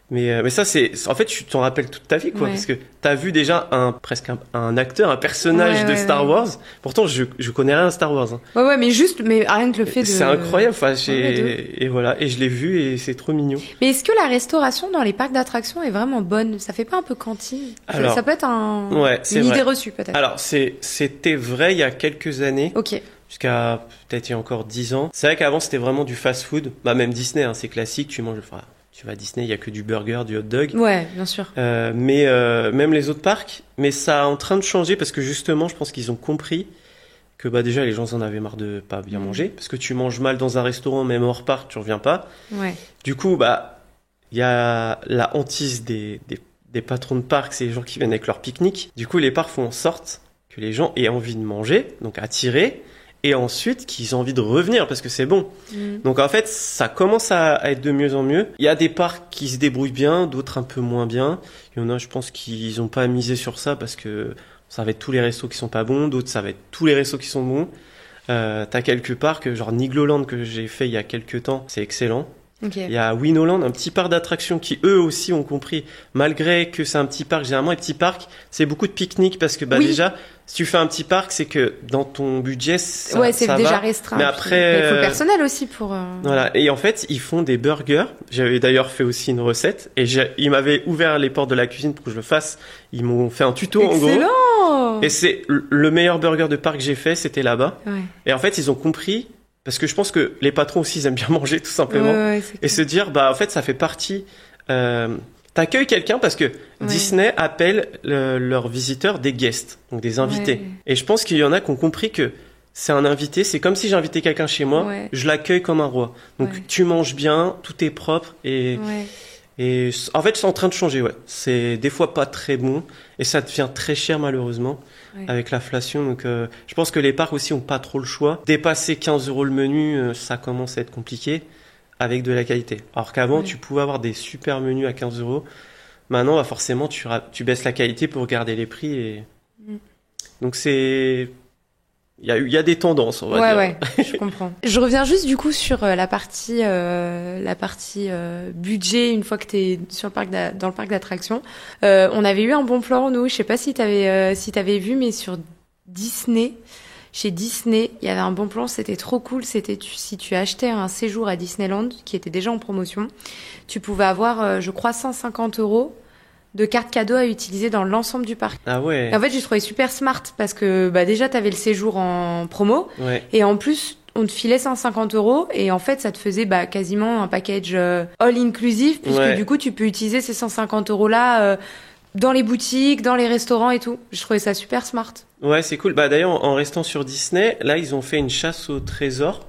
Mais ça, en fait, tu t'en rappelles toute ta vie, quoi. Parce que t'as vu déjà presque un acteur, un personnage de Star Wars. Pourtant, je connais rien à Star Wars. Hein. Mais rien que le fait de... C'est incroyable. Et voilà. Et je l'ai vu et c'est trop mignon. Mais est-ce que la restauration dans les parcs d'attractions est vraiment bonne? Ça fait pas un peu cantine? Alors, ça peut être une idée reçue, peut-être. Alors, c'était vrai il y a quelques années. Ok. Jusqu'à peut-être il y a encore 10 ans. C'est vrai qu'avant, c'était vraiment du fast-food. Même Disney, hein, c'est classique. Tu manges... Tu vas à Disney, il y a que du burger, du hot dog. Ouais, bien sûr. Mais même les autres parcs, mais ça est en train de changer parce que justement, je pense qu'ils ont compris que déjà les gens en avaient marre de pas bien manger parce que tu manges mal dans un restaurant, même hors parc, tu reviens pas. Ouais. Du coup, il y a la hantise des patrons de parcs, c'est les gens qui viennent avec leur pique-nique. Du coup, les parcs font en sorte que les gens aient envie de manger, donc attirer. Et ensuite qu'ils ont envie de revenir parce que c'est bon. Donc en fait, ça commence à être de mieux en mieux. Il y a des parcs qui se débrouillent bien, d'autres un peu moins bien. Il y en a, je pense, qu'ils ont pas misé sur ça parce que ça va être tous les restos qui sont pas bons, d'autres ça va être tous les restos qui sont bons. T'as quelques parcs, genre Nigloland que j'ai fait il y a quelques temps, c'est excellent. Okay. Il y a Winoland, un petit parc d'attractions qui eux aussi ont compris, malgré que c'est un petit parc, généralement les petits parcs, c'est beaucoup de pique-nique parce que déjà, si tu fais un petit parc, c'est que dans ton budget, ça c'est ça déjà va. restreint. Mais après, il faut le personnel aussi pour... Voilà. Et en fait, ils font des burgers. J'avais d'ailleurs fait aussi une recette et ils m'avaient ouvert les portes de la cuisine pour que je le fasse. Ils m'ont fait un tuto en gros. Excellent. Et c'est le meilleur burger de parc que j'ai fait, c'était là-bas. Ouais. Et en fait, ils ont compris. Parce que je pense que les patrons aussi, ils aiment bien manger, tout simplement. Et se dire, en fait, ça fait partie... T'accueilles quelqu'un parce que Disney appelle leurs visiteurs des guests, donc des invités. Ouais. Et je pense qu'il y en a qui ont compris que c'est un invité, c'est comme si j'invitais quelqu'un chez moi, je l'accueille comme un roi. Donc tu manges bien, tout est propre et en fait, c'est en train de changer, C'est des fois pas très bon et ça devient très cher malheureusement avec l'inflation. Donc je pense que les parcs aussi ont pas trop le choix. Dépasser 15 € le menu, ça commence à être compliqué avec de la qualité. Alors qu'avant, tu pouvais avoir des super menus à 15 €. Maintenant, bah, forcément, tu baisses la qualité pour garder les prix. Et... Donc, il y a des tendances, on va dire. Ouais, je comprends. Je reviens juste du coup sur la partie budget une fois que t'es sur dans le parc d'attractions. On avait eu un bon plan, nous. Je sais pas si t'avais vu, mais sur Disney. Chez Disney, il y avait un bon plan, c'était trop cool. C'était si tu achetais un séjour à Disneyland, qui était déjà en promotion, tu pouvais avoir, je crois, 150 € de cartes cadeaux à utiliser dans l'ensemble du parc. Ah ouais. Et en fait, j'ai trouvé super smart parce que déjà, t'avais le séjour en promo. Ouais. Et en plus, on te filait 150 € et en fait, ça te faisait quasiment un package all inclusive puisque du coup, tu peux utiliser ces 150 € là dans les boutiques, dans les restaurants et tout. Je trouvais ça super smart. Ouais, c'est cool. Bah d'ailleurs, en restant sur Disney, là, ils ont fait une chasse au trésor.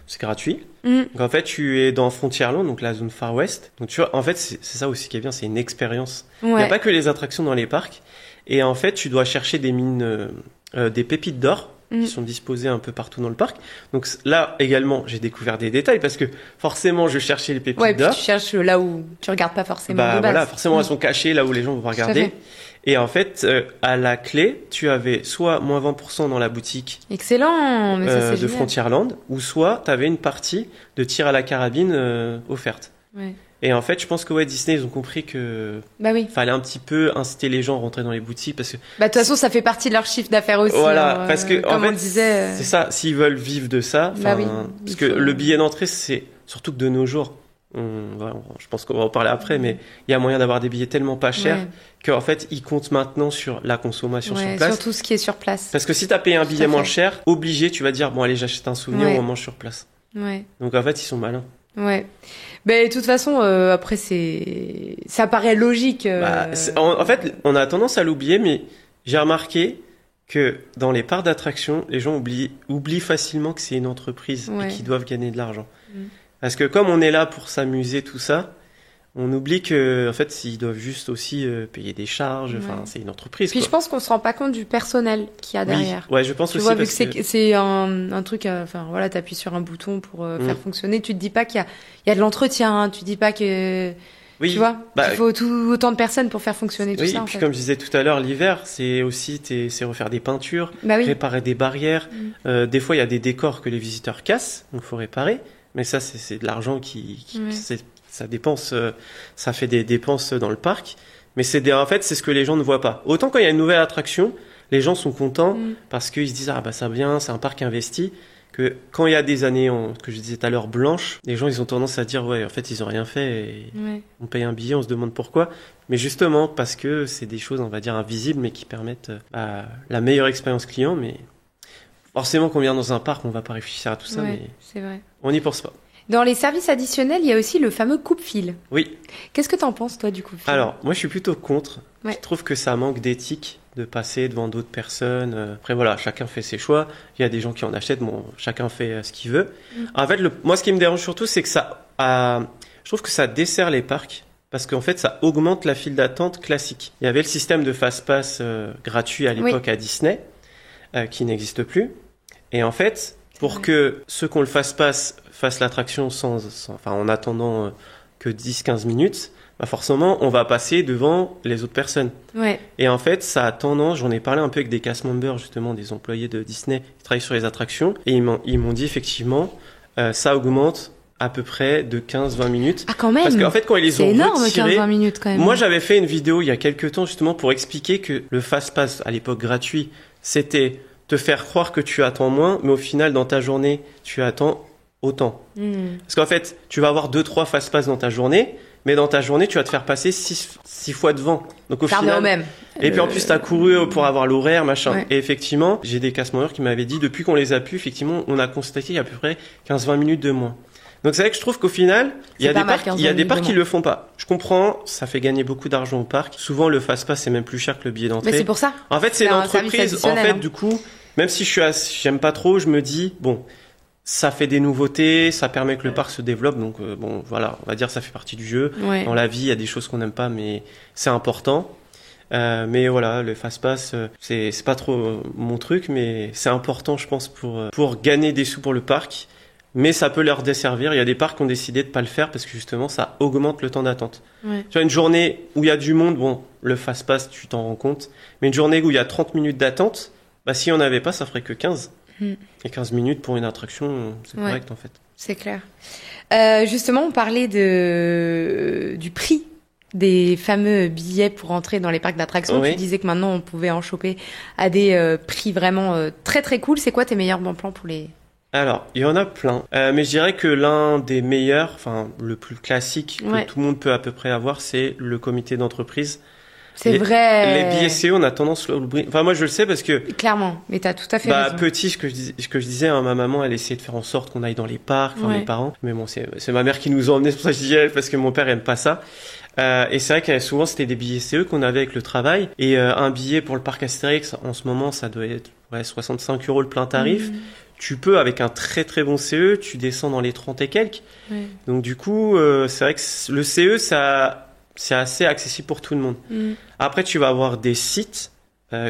C'est gratuit. Donc en fait, tu es dans Frontierland, donc la zone Far West. Donc tu vois, en fait, c'est ça aussi qui est bien, c'est une expérience. Il n'y a pas que les attractions dans les parcs. Et en fait, tu dois chercher des mines, des pépites d'or qui sont disposées un peu partout dans le parc. Donc là également, j'ai découvert des détails parce que forcément, je cherchais les pépites d'or. Puis tu cherches là où tu regardes pas forcément de base. Voilà, forcément, elles sont cachées là où les gens vont pas regarder. Et en fait, à la clé, tu avais soit moins 20% dans la boutique excellent, mais ça, c'est de Frontierland, ou soit tu avais une partie de tir à la carabine offerte. Ouais. Et en fait, je pense que Disney, ils ont compris que fallait un petit peu inciter les gens à rentrer dans les boutiques parce que de toute façon, ça fait partie de leur chiffre d'affaires aussi. Voilà, parce que comme en fait, on disait, c'est ça. S'ils veulent vivre de ça, parce que le billet d'entrée, c'est surtout que de nos jours. Je pense qu'on va en parler après, mais il y a moyen d'avoir des billets tellement pas chers qu'en fait, ils comptent maintenant sur la consommation sur place. Sur tout ce qui est sur place. Parce que si tu as payé un billet moins cher, obligé, tu vas dire, bon, allez, j'achète un souvenir ou on mange sur place. Ouais. Donc en fait, ils sont malins. Ouais. De toute façon, après, ça paraît logique. En fait, on a tendance à l'oublier, mais j'ai remarqué que dans les parcs d'attractions, les gens oublient facilement que c'est une entreprise et qu'ils doivent gagner de l'argent. Parce que comme on est là pour s'amuser, tout ça, on oublie que, en fait, ils doivent juste aussi payer des charges. Enfin, c'est une entreprise. Puis je pense qu'on se rend pas compte du personnel qu'il y a derrière. Ouais, je pense aussi. Tu vois, vu que c'est un truc, t'appuies sur un bouton pour faire fonctionner. Tu te dis pas qu'il y a de l'entretien. Hein, tu te dis pas que. Oui, tu vois, il faut autant de personnes pour faire fonctionner tout ça. Oui, puis comme je disais tout à l'heure, l'hiver, c'est aussi c'est refaire des peintures, réparer des barrières. Des fois, il y a des décors que les visiteurs cassent, donc faut réparer. Mais ça, c'est de l'argent ça dépense, ça fait des dépenses dans le parc. Mais en fait, c'est ce que les gens ne voient pas. Autant quand il y a une nouvelle attraction, les gens sont contents parce qu'ils se disent ça bien, c'est un parc investi. Que quand il y a des années, que je disais tout à l'heure, blanches, les gens ils ont tendance à dire en fait ils ont rien fait. Et on paye un billet, on se demande pourquoi. Mais justement parce que c'est des choses, on va dire invisibles, mais qui permettent la meilleure expérience client. Mais forcément, quand on vient dans un parc, on va pas réfléchir à tout ça, mais c'est vrai. On n'y pense pas. Dans les services additionnels, il y a aussi le fameux coupe-fil. Oui. Qu'est-ce que t'en penses, toi, du coupe-fil ? Alors, moi, je suis plutôt contre. Je trouve que ça manque d'éthique de passer devant d'autres personnes. Après, voilà, chacun fait ses choix. Il y a des gens qui en achètent. Bon, chacun fait ce qu'il veut. En fait, moi, ce qui me dérange surtout, c'est que je trouve que ça dessert les parcs. Parce qu'en fait, ça augmente la file d'attente classique. Il y avait le système de fast-pass gratuit à l'époque à Disney, qui n'existe plus. Et en fait, pour que ceux qui ont le fast-pass fassent l'attraction en attendant que 10-15 minutes, forcément, on va passer devant les autres personnes. Ouais. Et en fait, ça a tendance, j'en ai parlé un peu avec des cast members, justement, des employés de Disney qui travaillent sur les attractions, et ils m'ont dit effectivement, ça augmente à peu près de 15-20 minutes. Ah, quand même. Parce qu'en fait, quand ils les ont retirés... C'est énorme, 15-20 minutes, quand même. Moi, j'avais fait une vidéo il y a quelques temps, justement, pour expliquer que le fast-pass, à l'époque gratuit, c'était te faire croire que tu attends moins, mais au final, dans ta journée, tu attends autant. Parce qu'en fait, tu vas avoir 2-3 fast-pass dans ta journée, mais dans ta journée, tu vas te faire passer 6 fois devant. Donc au final, même. Et puis en plus, t'as couru pour avoir l'horaire, machin. Ouais. Et effectivement, j'ai des cast members qui m'avaient dit, depuis qu'on les a pu, effectivement, on a constaté il y a à peu près 15-20 minutes de moins. Donc c'est vrai que je trouve qu'au final, il y a des parcs qui le font pas. Je comprends, ça fait gagner beaucoup d'argent au parc. Souvent, le fast-pass, c'est même plus cher que le billet d'entrée. Mais c'est pour ça. En fait, c'est l'entreprise. En fait, du coup, même si j'aime pas trop, je me dis, bon, ça fait des nouveautés, ça permet que le parc se développe. Donc, bon, voilà, on va dire ça fait partie du jeu. Ouais. Dans la vie, il y a des choses qu'on n'aime pas, mais c'est important. Mais voilà, le fast-pass, c'est pas trop mon truc, mais c'est important, je pense, pour gagner des sous pour le parc. mais ça peut leur desservir. Il y a des parcs qui ont décidé de pas le faire parce que justement, ça augmente le temps d'attente. Ouais. Tu vois, une journée où il y a du monde, bon, le fast-pass, tu t'en rends compte. Mais une journée où il y a 30 minutes d'attente, bah, si on n'avait pas, ça ferait que 15. Et 15 minutes pour une attraction, c'est correct, en fait. C'est clair. Justement, on parlait du prix des fameux billets pour entrer dans les parcs d'attractions. Oui. Tu disais que maintenant, on pouvait en choper à des prix vraiment très, très cool. C'est quoi tes meilleurs bons plans pour les... Alors, il y en a plein. Mais je dirais que l'un des meilleurs, enfin, le plus classique que tout le monde peut à peu près avoir, c'est le comité d'entreprise. C'est vrai. Les billets CE, on a tendance à l'oublier. Enfin, moi, je le sais parce que... Clairement, mais t'as tout à fait raison. Petit, ce que je disais, hein, ma maman, elle essayait de faire en sorte qu'on aille dans les parcs, mes parents. Mais bon, c'est ma mère qui nous emmenait, c'est pour ça que je dis elle, parce que mon père aime pas ça. Et c'est vrai que souvent, c'était des billets CE qu'on avait avec le travail. Et un billet pour le parc Astérix, en ce moment, ça doit être 65 € le plein tarif. Tu peux, avec un très très bon CE, tu descends dans les 30 et quelques. Donc du coup, c'est vrai que le CE, c'est assez accessible pour tout le monde. Après, tu vas avoir des sites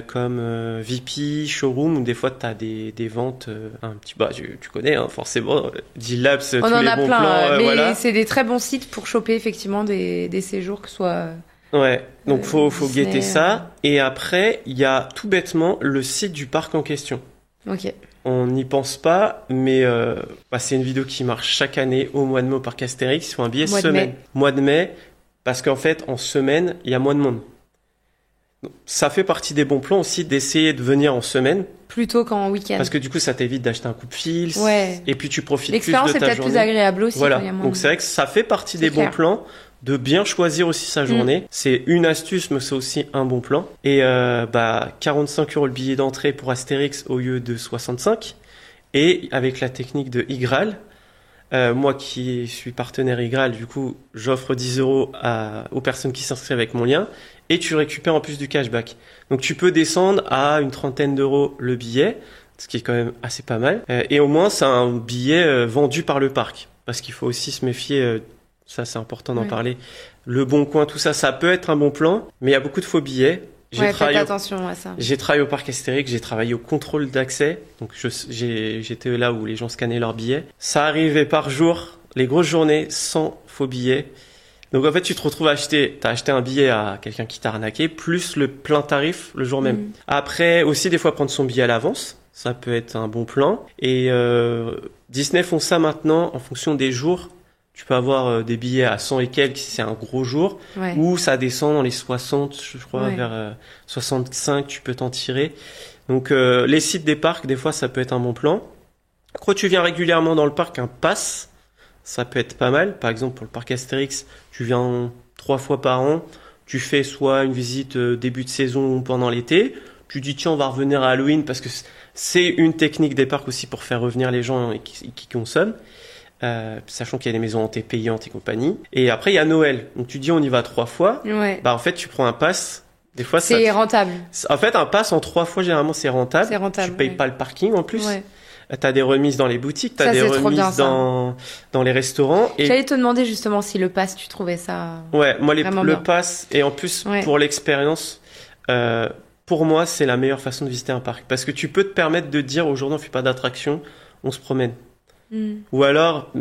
comme VP, Showroom, où des fois, tu as des ventes un petit... Bah, tu connais, hein, forcément, G-Labs, tous les bons plans. On en a plein, mais voilà. c'est des très bons sites pour choper effectivement des séjours, que ce soit... Ouais, donc faut Disney, guetter ça. Et après, il y a tout bêtement le site du parc en question. Ok. On n'y pense pas, mais c'est une vidéo qui marche chaque année au mois de mai au parc Astérix. Il faut un billet semaine. Mois de mai, parce qu'en fait, en semaine, il y a moins de monde. Donc, ça fait partie des bons plans aussi d'essayer de venir en semaine. Plutôt qu'en week-end. Parce que du coup, ça t'évite d'acheter un coup-de-fil. Ouais. Et puis tu profites plus de ta journée. L'expérience est peut-être plus agréable aussi. Voilà. Quand il y a moins Donc de... c'est vrai que ça fait partie des bons plans. De bien choisir aussi sa journée. C'est une astuce, mais c'est aussi un bon plan. Et 45 € le billet d'entrée pour Astérix au lieu de 65. Et avec la technique de Igral, moi qui suis partenaire Igral, du coup, j'offre 10 € aux personnes qui s'inscrivent avec mon lien. Et tu récupères en plus du cashback. Donc tu peux descendre à une 30aine d'euros le billet, ce qui est quand même assez pas mal. Et au moins, c'est un billet vendu par le parc. Parce qu'il faut aussi se méfier... ça, c'est important d'en parler. Le Bon Coin, tout ça, ça peut être un bon plan, mais il y a beaucoup de faux billets. Faites attention à ça. J'ai travaillé au parc Astérix, j'ai travaillé au contrôle d'accès. Donc, j'étais là où les gens scannaient leurs billets. Ça arrivait par jour, les grosses journées, sans faux billets. Donc, en fait, tu te retrouves t'as acheté un billet à quelqu'un qui t'a arnaqué, plus le plein tarif le jour même. Après, aussi, des fois, prendre son billet à l'avance. Ça peut être un bon plan. Et Disney font ça maintenant en fonction des jours. Tu peux avoir des billets à 100 et quelques si c'est un gros jour, ou ça descend dans les 60, je crois, vers 65, tu peux t'en tirer. Donc les sites des parcs, des fois, ça peut être un bon plan. Quand tu viens régulièrement dans le parc, un pass, ça peut être pas mal. Par exemple, pour le parc Astérix, tu viens 3 fois par an, tu fais soit une visite début de saison ou pendant l'été, tu dis tiens, on va revenir à Halloween, parce que c'est une technique des parcs aussi pour faire revenir les gens qui consomment. Sachant qu'il y a des maisons hantées payantes et compagnie. Et après, il y a Noël. Donc, tu dis, on y va 3 fois. En fait, tu prends un pass. Des fois, c'est rentable. En fait, un pass en 3 fois, généralement, c'est rentable. Tu payes pas le parking, en plus. T'as des remises dans les boutiques. T'as des remises dans les restaurants. Et... J'allais te demander, justement, si le pass, tu trouvais ça... Ouais, moi, le pass, et en plus, pour l'expérience, pour moi, c'est la meilleure façon de visiter un parc. Parce que tu peux te permettre de dire, aujourd'hui, on fait pas d'attraction, on se promène. Ou alors,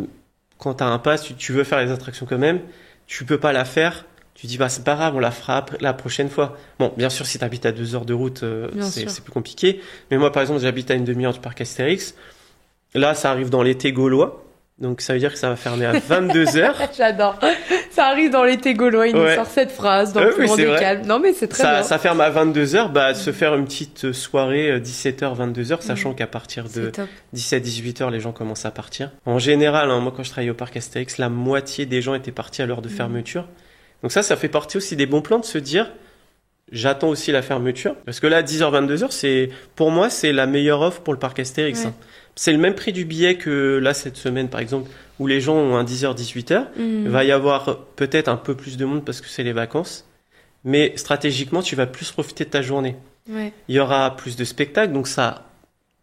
quand t'as un pass, tu veux faire les attractions quand même, tu peux pas la faire, tu dis c'est pas grave, on la fera la prochaine fois. Bon, bien sûr, si t'habites à 2 heures de route, c'est plus compliqué. Mais moi, par exemple, j'habite à une demi-heure du parc Astérix. Là, ça arrive dans l'été gaulois. Donc, ça veut dire que ça va fermer à 22h. J'adore. Ça arrive dans l'été gaulois. Il nous sort cette phrase dans le plus grand des calmes. Non, mais c'est très bien. Ça ferme à 22h. Se faire une petite soirée 17h, 22h, sachant qu'à partir de 17-18h, les gens commencent à partir. En général, moi, quand je travaillais au parc Astérix, la moitié des gens étaient partis à l'heure de fermeture. Donc ça fait partie aussi des bons plans de se dire, j'attends aussi la fermeture. Parce que là, 10h, 22h, pour moi, c'est la meilleure offre pour le parc Astérix. C'est le même prix du billet que là, cette semaine, par exemple, où les gens ont un 10h, 18h. Il va y avoir peut-être un peu plus de monde parce que c'est les vacances. Mais stratégiquement, tu vas plus profiter de ta journée. Il y aura plus de spectacles, donc ça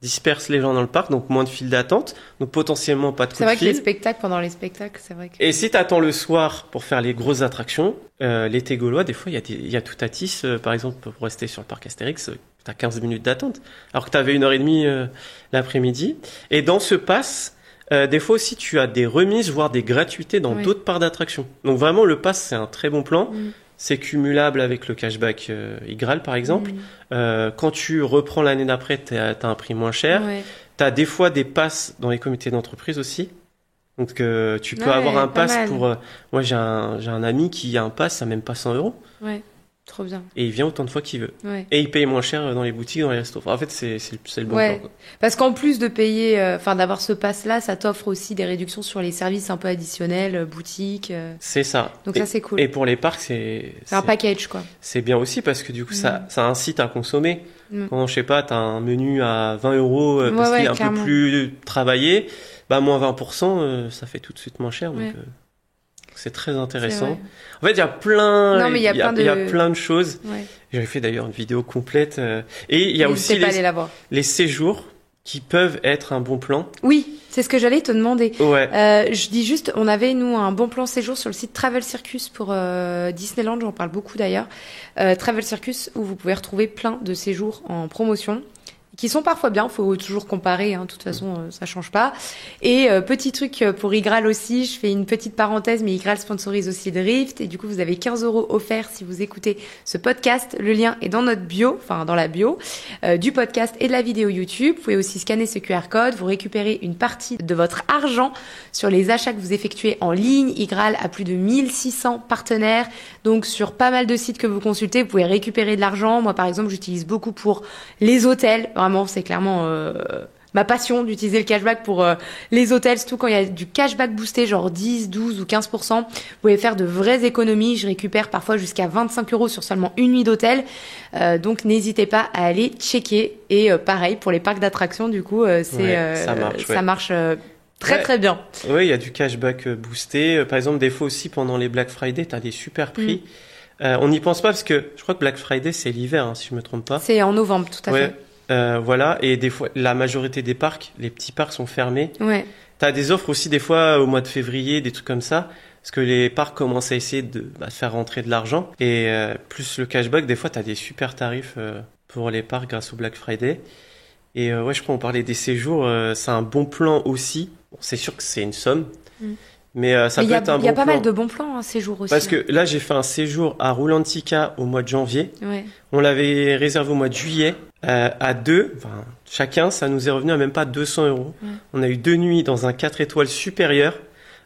disperse les gens dans le parc, donc moins de files d'attente, donc potentiellement pas de coup de fil. C'est vrai que les spectacles, pendant les spectacles, c'est vrai que... Et si t'attends le soir pour faire les grosses attractions, l'été gaulois, des fois, il y a tout à Tis, par exemple, pour rester sur le parc Astérix, t'as 15 minutes d'attente, alors que t'avais 1h30 l'après-midi. Et dans ce pass, Des fois aussi, tu as des remises, voire des gratuités dans d'autres parcs d'attractions. Donc vraiment, le pass, c'est un très bon plan. C'est cumulable avec le cashback Igral, par exemple. Quand tu reprends l'année d'après, t'as un prix moins cher. T'as des fois des passes dans les comités d'entreprise aussi. Donc tu peux avoir un pass pour... moi, j'ai un ami qui a un pass à même pas 100 €. Ouais. Trop bien. Et il vient autant de fois qu'il veut. Et il paye moins cher dans les boutiques, dans les restos. Enfin, en fait, c'est le bon plan, quoi. Parce qu'en plus de payer, d'avoir ce pass-là, ça t'offre aussi des réductions sur les services un peu additionnels, boutiques. C'est ça. Donc ça, c'est cool. Et pour les parcs, c'est un package, quoi. C'est bien aussi parce que du coup, ça incite à consommer. Quand, je sais pas, t'as un menu à 20 € parce qu'il est un peu plus travaillé, moins 20%, ça fait tout de suite moins cher. Donc, c'est très intéressant. En fait, il y a plein, il y a plein de choses. J'avais fait d'ailleurs une vidéo complète. Et il y a aussi les séjours qui peuvent être un bon plan. Oui, c'est ce que j'allais te demander. Je dis juste, on avait, nous, un bon plan séjour sur le site Travel Circus pour Disneyland. J'en parle beaucoup d'ailleurs. Travel Circus, où vous pouvez retrouver plein de séjours en promotion, qui sont parfois bien, faut toujours comparer, de toute façon ça change pas. Et petit truc pour Igral aussi, je fais une petite parenthèse, mais Igral sponsorise aussi Drift, et du coup vous avez 15 € offerts si vous écoutez ce podcast. Le lien est dans notre bio, dans la bio du podcast et de la vidéo YouTube. Vous pouvez aussi scanner ce QR code, vous récupérez une partie de votre argent sur les achats que vous effectuez en ligne. Igral a plus de 1600 partenaires, donc sur pas mal de sites que vous consultez, vous pouvez récupérer de l'argent. Moi par exemple, j'utilise beaucoup pour les hôtels. Vraiment, c'est clairement ma passion d'utiliser le cashback pour les hôtels, surtout quand il y a du cashback boosté, genre 10, 12 ou 15%. Vous pouvez faire de vraies économies. Je récupère parfois jusqu'à 25 € sur seulement une nuit d'hôtel. Donc, n'hésitez pas à aller checker. Et pareil, pour les parcs d'attractions, du coup, ça marche très bien. Oui, il y a du cashback boosté. Par exemple, des fois aussi, pendant les Black Friday, tu as des super prix. On n'y pense pas parce que je crois que Black Friday, c'est l'hiver, si je me trompe pas. C'est en novembre, tout à fait. Voilà, et des fois, la majorité des parcs, les petits parcs sont fermés. T'as des offres aussi des fois au mois de février, des trucs comme ça, parce que les parcs commencent à essayer de faire rentrer de l'argent. Et plus le cashback, des fois, t'as des super tarifs pour les parcs grâce au Black Friday. Et je crois qu'on parlait des séjours, c'est un bon plan aussi. Bon, c'est sûr que c'est une somme. Mais ça peut être un bon plan. Il y a pas mal de bons plans, séjour aussi. Parce que là, j'ai fait un séjour à Rulantica au mois de janvier. On l'avait réservé au mois de juillet. À deux, chacun, ça nous est revenu à même pas 200 €. On a eu 2 nuits dans un 4 étoiles supérieur,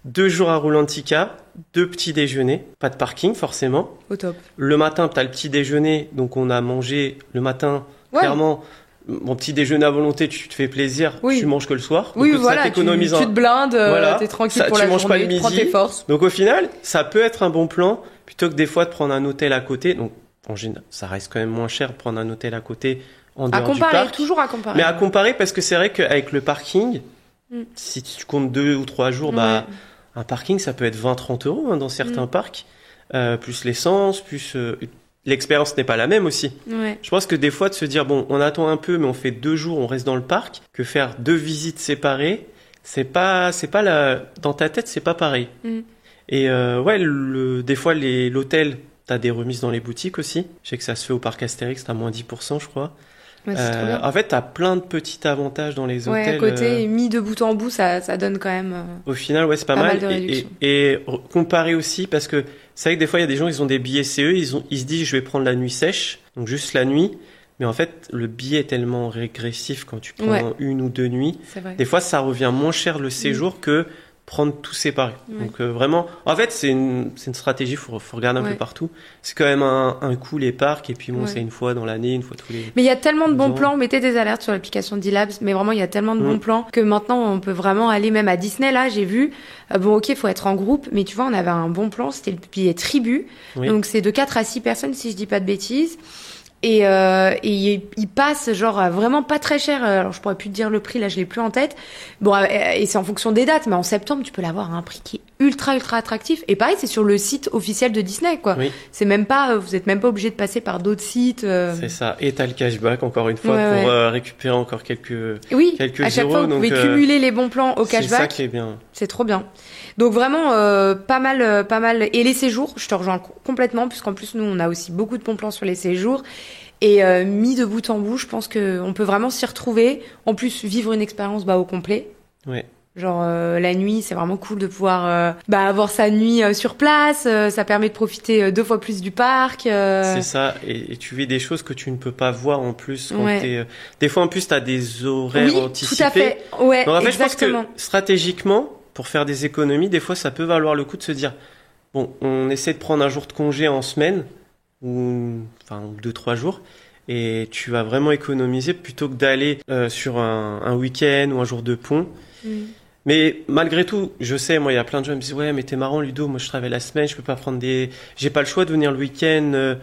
2 jours à Rulantica, 2 petits déjeuners, pas de parking forcément. Au top. Le matin, t'as le petit déjeuner, donc on a mangé le matin, clairement. Mon petit déjeuner à volonté, tu te fais plaisir, tu manges que le soir. Oui, donc voilà, ça t'économise tu te blindes, t'es tranquille pour la journée, tu prends tes forces. Donc au final, ça peut être un bon plan, plutôt que des fois de prendre un hôtel à côté. Donc en général, ça reste quand même moins cher de prendre un hôtel à côté en dehors du parc. Toujours à comparer. Mais à comparer, parce que c'est vrai qu'avec le parking, si tu comptes 2 ou 3 jours, un parking, ça peut être 20-30 € dans certains parcs, plus l'essence, plus... l'expérience n'est pas la même aussi. Je pense que des fois, de se dire, bon, on attend un peu, mais on fait 2 jours, on reste dans le parc, que faire 2 visites séparées, c'est pas dans ta tête, c'est pas pareil. Et des fois, l'hôtel, t'as des remises dans les boutiques aussi. Je sais que ça se fait au parc Astérix, t'as moins 10%, je crois. En fait, t'as plein de petits avantages dans les hôtels. À côté, mis de bout en bout, ça donne quand même. Au final, c'est pas mal. Et comparer aussi, parce que c'est vrai que des fois, il y a des gens, ils ont des billets CE, ils se disent, je vais prendre la nuit sèche, donc juste la nuit. Mais en fait, le billet est tellement régressif quand tu prends 1 ou 2 nuits. Des fois, ça revient moins cher le séjour que prendre tout séparé. Donc vraiment, en fait, c'est une stratégie, faut regarder un peu partout. C'est quand même un coup les parcs, et puis c'est une fois dans l'année, une fois tous les... Mais il y a tellement de bons plans, mettez des alertes sur l'application d'E-Labs, mais vraiment il y a tellement de bons plans que maintenant on peut vraiment aller même à Disney. Là, j'ai vu, faut être en groupe, mais tu vois, on avait un bon plan, c'était le billet tribu. Donc c'est de 4 à 6 personnes, si je dis pas de bêtises. Et il passe vraiment pas très cher. Alors je pourrais plus te dire le prix, là je l'ai plus en tête. Bon, et c'est en fonction des dates, mais en septembre tu peux l'avoir à un prix qui est ultra attractif. Et pareil, c'est sur le site officiel de Disney, quoi. C'est même pas, vous êtes même pas obligé de passer par d'autres sites. C'est ça. Et t'as le cashback encore une fois pour récupérer encore quelques à chaque fois vous pouvez cumuler les bons plans au cashback. C'est ça qui est bien. C'est trop bien. Donc vraiment pas mal. Et les séjours, je te rejoins complètement, puisqu'en plus nous on a aussi beaucoup de bons plans sur les séjours. Et mis de bout en bout, je pense que on peut vraiment s'y retrouver. En plus, vivre une expérience au complet. Genre la nuit, c'est vraiment cool de pouvoir avoir sa nuit sur place. Ça permet de profiter 2 fois plus du parc. C'est ça, et tu vis des choses que tu ne peux pas voir en plus quand des fois en plus t'as des horaires anticipés. Tout à fait. Ouais, donc en fait, exactement. je pense que stratégiquement, pour faire des économies, des fois ça peut valoir le coup de se dire bon, on essaie de prendre un jour de congé en semaine ou 2-3 jours. Et tu vas vraiment économiser plutôt que d'aller sur un week-end ou un jour de pont. Mais malgré tout, je sais, moi, il y a plein de gens qui me disent « Ouais, mais t'es marrant, Ludo, moi je travaille la semaine, je peux pas prendre j'ai pas le choix de venir le week-end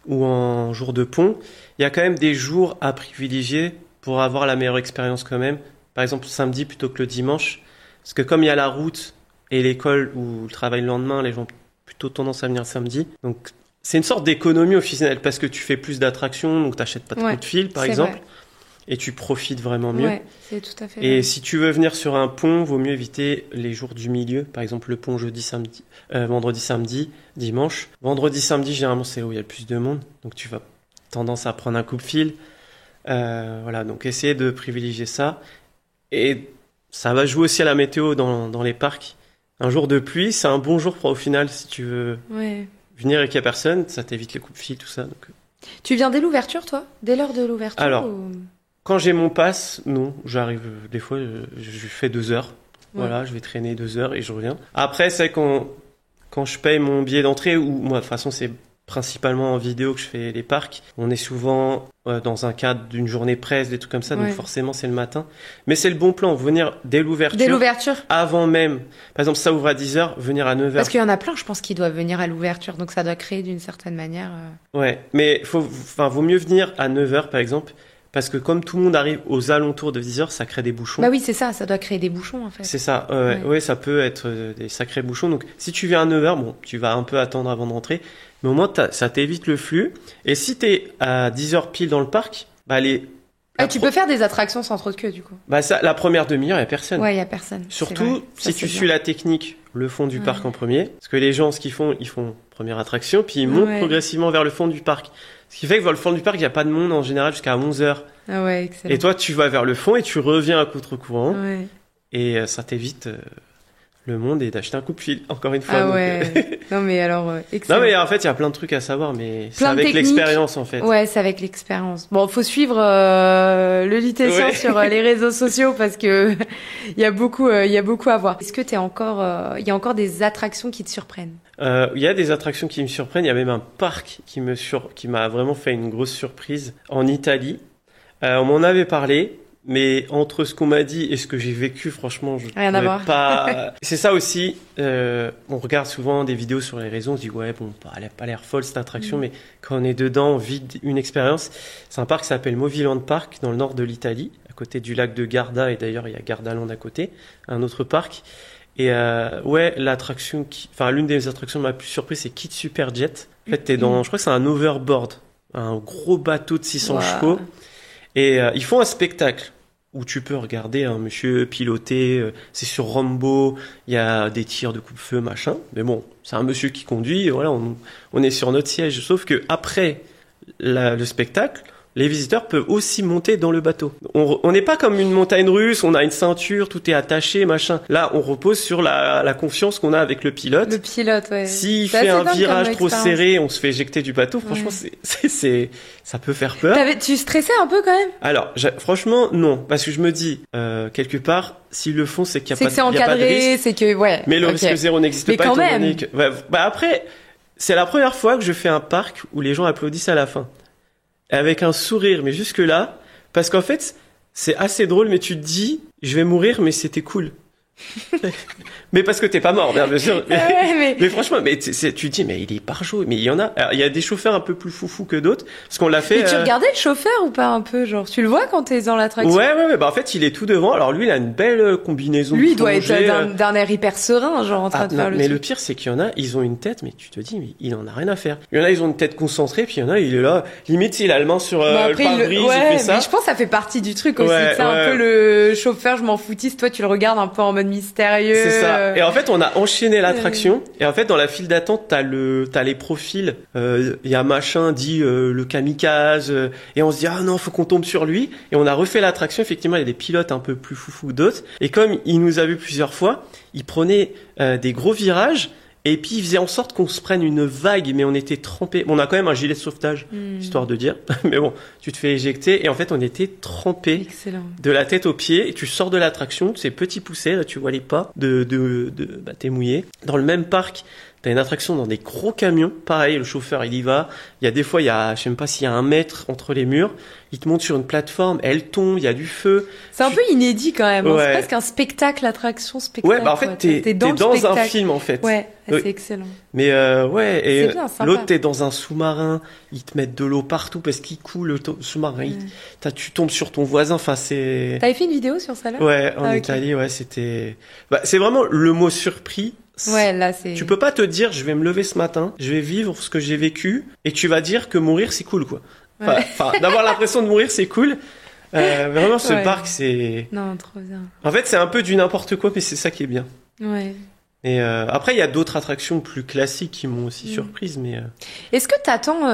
ou en jour de pont. » Il y a quand même des jours à privilégier pour avoir la meilleure expérience quand même. Par exemple, samedi plutôt que le dimanche. Parce que comme il y a la route et l'école ou le travail le lendemain, les gens ont plutôt tendance à venir le samedi. Donc, c'est une sorte d'économie au final parce que tu fais plus d'attractions, donc t'achètes pas trop de fils, par exemple. Vrai. Et tu profites vraiment mieux. Ouais, c'est tout à fait et vrai. Si tu veux venir sur un pont, vaut mieux éviter les jours du milieu. Par exemple, le pont vendredi, samedi, dimanche. Vendredi, samedi, généralement, c'est là où il y a le plus de monde. Donc, tu vas tendance à prendre un coupe-fil. Voilà, donc essayez de privilégier ça. Et ça va jouer aussi à la météo dans les parcs. Un jour de pluie, c'est un bon jour au final si tu veux venir et qu'il n'y a personne. Ça t'évite les coupe-fils, tout ça. Donc... Tu viens dès l'ouverture, toi ? Dès l'heure de l'ouverture ? Alors, quand j'ai mon pass, non, j'arrive, des fois, je fais 2 heures. Voilà, je vais traîner 2 heures et je reviens. Après, c'est quand je paye mon billet d'entrée, ou moi, de toute façon, c'est principalement en vidéo que je fais les parcs. On est souvent dans un cadre d'une journée presse, des trucs comme ça, donc forcément, c'est le matin. Mais c'est le bon plan, venir dès l'ouverture. Dès l'ouverture. Avant même. Par exemple, ça ouvre à 10h, venir à 9h. Parce qu'il y en a plein, je pense, qui doivent venir à l'ouverture, donc ça doit créer d'une certaine manière... Ouais, mais vaut mieux venir à 9h, par exemple, parce que comme tout le monde arrive aux alentours de 10h, ça crée des bouchons. Bah oui, c'est ça doit créer des bouchons, en fait. C'est ça, ouais, ça peut être des sacrés bouchons. Donc, si tu viens à 9h, bon, tu vas un peu attendre avant de rentrer, mais au moins, ça t'évite le flux. Et si t'es à 10h pile dans le parc, bah, tu peux faire des attractions sans trop de queue, du coup. Bah, la première demi-heure, il y a personne. Ouais, il y a personne. Surtout, si tu suis la technique, le fond du parc en premier. Parce que les gens, ce qu'ils font, ils font première attraction, puis ils montent progressivement vers le fond du parc. Ce qui fait que vers le fond du parc, il n'y a pas de monde en général jusqu'à 11h. Ah ouais, excellent. Et toi, tu vas vers le fond et tu reviens à contre-courant. Ouais. Et ça t'évite le monde et d'acheter un coupe-fil, encore une fois. Ah ouais. Non mais alors, excellent. Non mais en fait, il y a plein de trucs à savoir, mais c'est avec l'expérience en fait. Ouais, c'est avec l'expérience. Bon, faut suivre le Lytessien sur les réseaux sociaux parce que il y a beaucoup à voir. Est-ce que il y a encore des attractions qui te surprennent? Il y a des attractions qui me surprennent. Il y a même un parc qui m'a vraiment fait une grosse surprise en Italie. On m'en avait parlé. Mais entre ce qu'on m'a dit et ce que j'ai vécu, franchement, je rien à voir. Pas. C'est ça aussi. On regarde souvent des vidéos sur les réseaux, on se dit ouais bon, elle a pas l'air folle cette attraction, mais quand on est dedans, on vit une expérience. C'est un parc qui s'appelle Moviland Park dans le nord de l'Italie, à côté du lac de Garda, et d'ailleurs il y a Gardaland à côté, un autre parc. Et l'une des attractions m'a plus surpris, c'est Kid Superjet. En fait, je crois que c'est un overboard, un gros bateau de 600 chevaux, et ils font un spectacle où tu peux regarder un monsieur piloter, c'est sur Rambo, il y a des tirs de coupe-feu, machin. Mais bon, c'est un monsieur qui conduit, et voilà, on est sur notre siège. Sauf que après le spectacle, les visiteurs peuvent aussi monter dans le bateau. On n'est pas comme une montagne russe, on a une ceinture, tout est attaché, machin. Là, on repose sur la confiance qu'on a avec le pilote. Le pilote, ouais. S'il fait un virage trop serré, on se fait éjecter du bateau. Franchement, ça peut faire peur. Tu stressais un peu quand même? Alors, franchement, non. Parce que je me dis, quelque part, s'ils le font, c'est qu'il n'y a, pas de risque. C'est que, ouais. Mais le risque zéro n'existe pas. Mais quand même. Après, c'est la première fois que je fais un parc où les gens applaudissent à la fin. Avec un sourire, mais jusque-là, parce qu'en fait, c'est assez drôle, mais tu te dis, je vais mourir, mais c'était cool. Mais parce que t'es pas mort, bien sûr. Mais franchement, tu te dis, mais il est par chaud. Mais il y en a. Alors, il y a des chauffeurs un peu plus foufous que d'autres, parce qu'on l'a fait. Mais tu regardais le chauffeur ou pas un peu, genre, tu le vois quand t'es dans l'attraction? Ouais. Bah en fait, il est tout devant. Alors lui, il a une belle combinaison. Lui, il doit être d'un air hyper serein, genre en train de faire le. Mais le pire, c'est qu'il y en a, ils ont une tête, mais tu te dis, mais il en a rien à faire. Il y en a, ils ont une tête concentrée, puis il y en a, il est là, limite, il a la main sur le pare-brise, il fait ça. Mais je pense que ça fait partie du truc aussi. C'est un peu le chauffeur, je m'en foutiste. Toi, tu le regardes un peu en mode mode mystérieux. C'est ça. Et en fait, on a enchaîné l'attraction. Et en fait, dans la file d'attente, t'as les profils. Il y a machin dit le kamikaze. Et on se dit ah non, faut qu'on tombe sur lui. Et on a refait l'attraction. Effectivement, il y a des pilotes un peu plus foufou que d'autres. Et comme il nous a vu plusieurs fois, il prenait des gros virages. Et puis, il faisait en sorte qu'on se prenne une vague, mais on était trempés. Bon, on a quand même un gilet de sauvetage, histoire de dire. Mais bon, tu te fais éjecter. Et en fait, on était trempés. Excellent. De la tête aux pieds. Et tu sors de l'attraction, ces petits poussés, là, tu vois les pas bah, t'es mouillé. Dans le même parc, t'as une attraction dans des gros camions. Pareil, le chauffeur, il y va. Il y a des fois, je sais même pas s'il y a 1 mètre entre les murs. Il te monte sur une plateforme, elle tombe, il y a du feu. C'est un peu inédit quand même. Ouais. C'est presque un spectacle, attraction spectacle. Ouais, bah en fait, t'es dans un film en fait. Ouais, c'est excellent. Mais ouais, et bien, l'autre, t'es dans un sous-marin, ils te mettent de l'eau partout parce qu'il coule le sous-marin. Tu tombes sur ton voisin, enfin c'est... T'avais fait une vidéo sur ça là? Ouais, en Italie, ouais, c'était... Bah, c'est vraiment le mot surpris. Ouais, là c'est... Tu peux pas te dire, je vais me lever ce matin, je vais vivre ce que j'ai vécu, et tu vas dire que mourir c'est cool, quoi. Enfin, d'avoir l'impression de mourir c'est cool. Vraiment, ce parc, c'est... Non, trop bien. En fait, c'est un peu du n'importe quoi, mais c'est ça qui est bien. Ouais. Et après, il y a d'autres attractions plus classiques qui m'ont aussi surprise, mais... Est-ce que t'attends,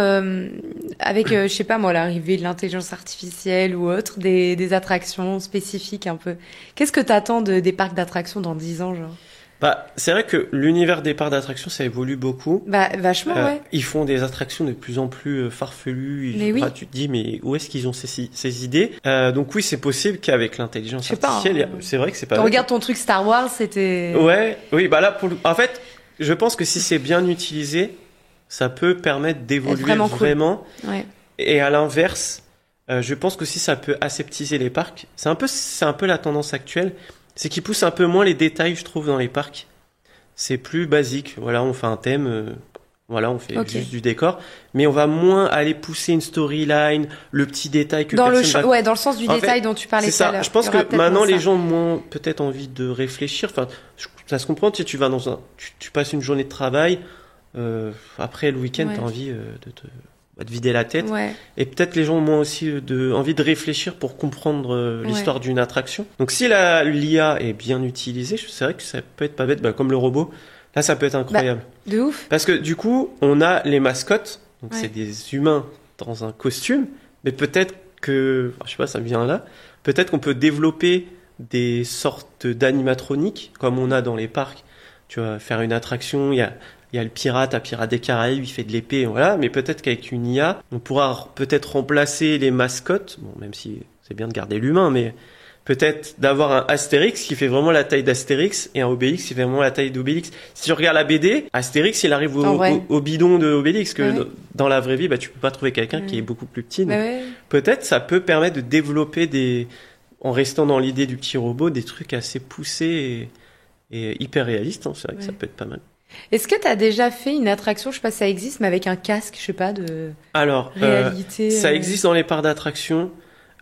avec, je sais pas moi, l'arrivée de l'intelligence artificielle ou autre, des attractions spécifiques un peu? Qu'est-ce que t'attends des parcs d'attractions dans 10 ans, genre? Bah, c'est vrai que l'univers des parcs d'attractions, ça évolue beaucoup. Bah, vachement, ouais. Ils font des attractions de plus en plus farfelues. Mais oui. Tu te dis, mais où est-ce qu'ils ont ces idées? Donc oui, c'est possible qu'avec l'intelligence artificielle, c'est vrai que c'est pas... Regarde ton truc Star Wars, c'était... Ouais, oui, bah là, en fait, je pense que si c'est bien utilisé, ça peut permettre d'évoluer vraiment. Cool. Ouais. Et à l'inverse, je pense que si ça peut aseptiser les parcs, c'est un peu la tendance actuelle. C'est qu'ils poussent un peu moins les détails, je trouve, dans les parcs. C'est plus basique. Voilà, on fait un thème, voilà, on fait juste du décor, mais on va moins aller pousser une storyline, le petit détail que dans personne dans le sens du détail dont tu parlais tout à l'heure. Je pense que maintenant les gens ont moins peut-être envie de réfléchir. Enfin, ça se comprend. Tu vas tu passes une journée de travail, après le week-end, t'as envie de vider la tête. Ouais. Et peut-être les gens ont moins aussi envie de réfléchir pour comprendre l'histoire d'une attraction. Donc si l'IA est bien utilisée, c'est vrai que ça peut être pas bête, comme le robot. Là, ça peut être incroyable. De ouf. Parce que du coup, on a les mascottes. Donc c'est des humains dans un costume. Mais peut-être que, je sais pas, ça me vient là. Peut-être qu'on peut développer des sortes d'animatroniques, comme on a dans les parcs. Tu vas faire une attraction, il y a le pirate à Pirates des Caraïbes, il fait de l'épée, voilà. Mais peut-être qu'avec une IA, on pourra peut-être remplacer les mascottes. Bon, même si c'est bien de garder l'humain, mais peut-être d'avoir un Astérix qui fait vraiment la taille d'Astérix et un Obélix qui fait vraiment la taille d'Obélix. Si tu regardes la BD, Astérix, il arrive au bidon de Obélix, que dans la vraie vie, tu peux pas trouver quelqu'un qui est beaucoup plus petit. Donc peut-être ça peut permettre de développer en restant dans l'idée du petit robot, des trucs assez poussés et hyper réalistes. Hein. C'est vrai que ça peut être pas mal. Est-ce que tu as déjà fait une attraction, je sais pas si ça existe, mais avec un casque, je sais pas, de réalité? Ça existe dans les parcs d'attractions.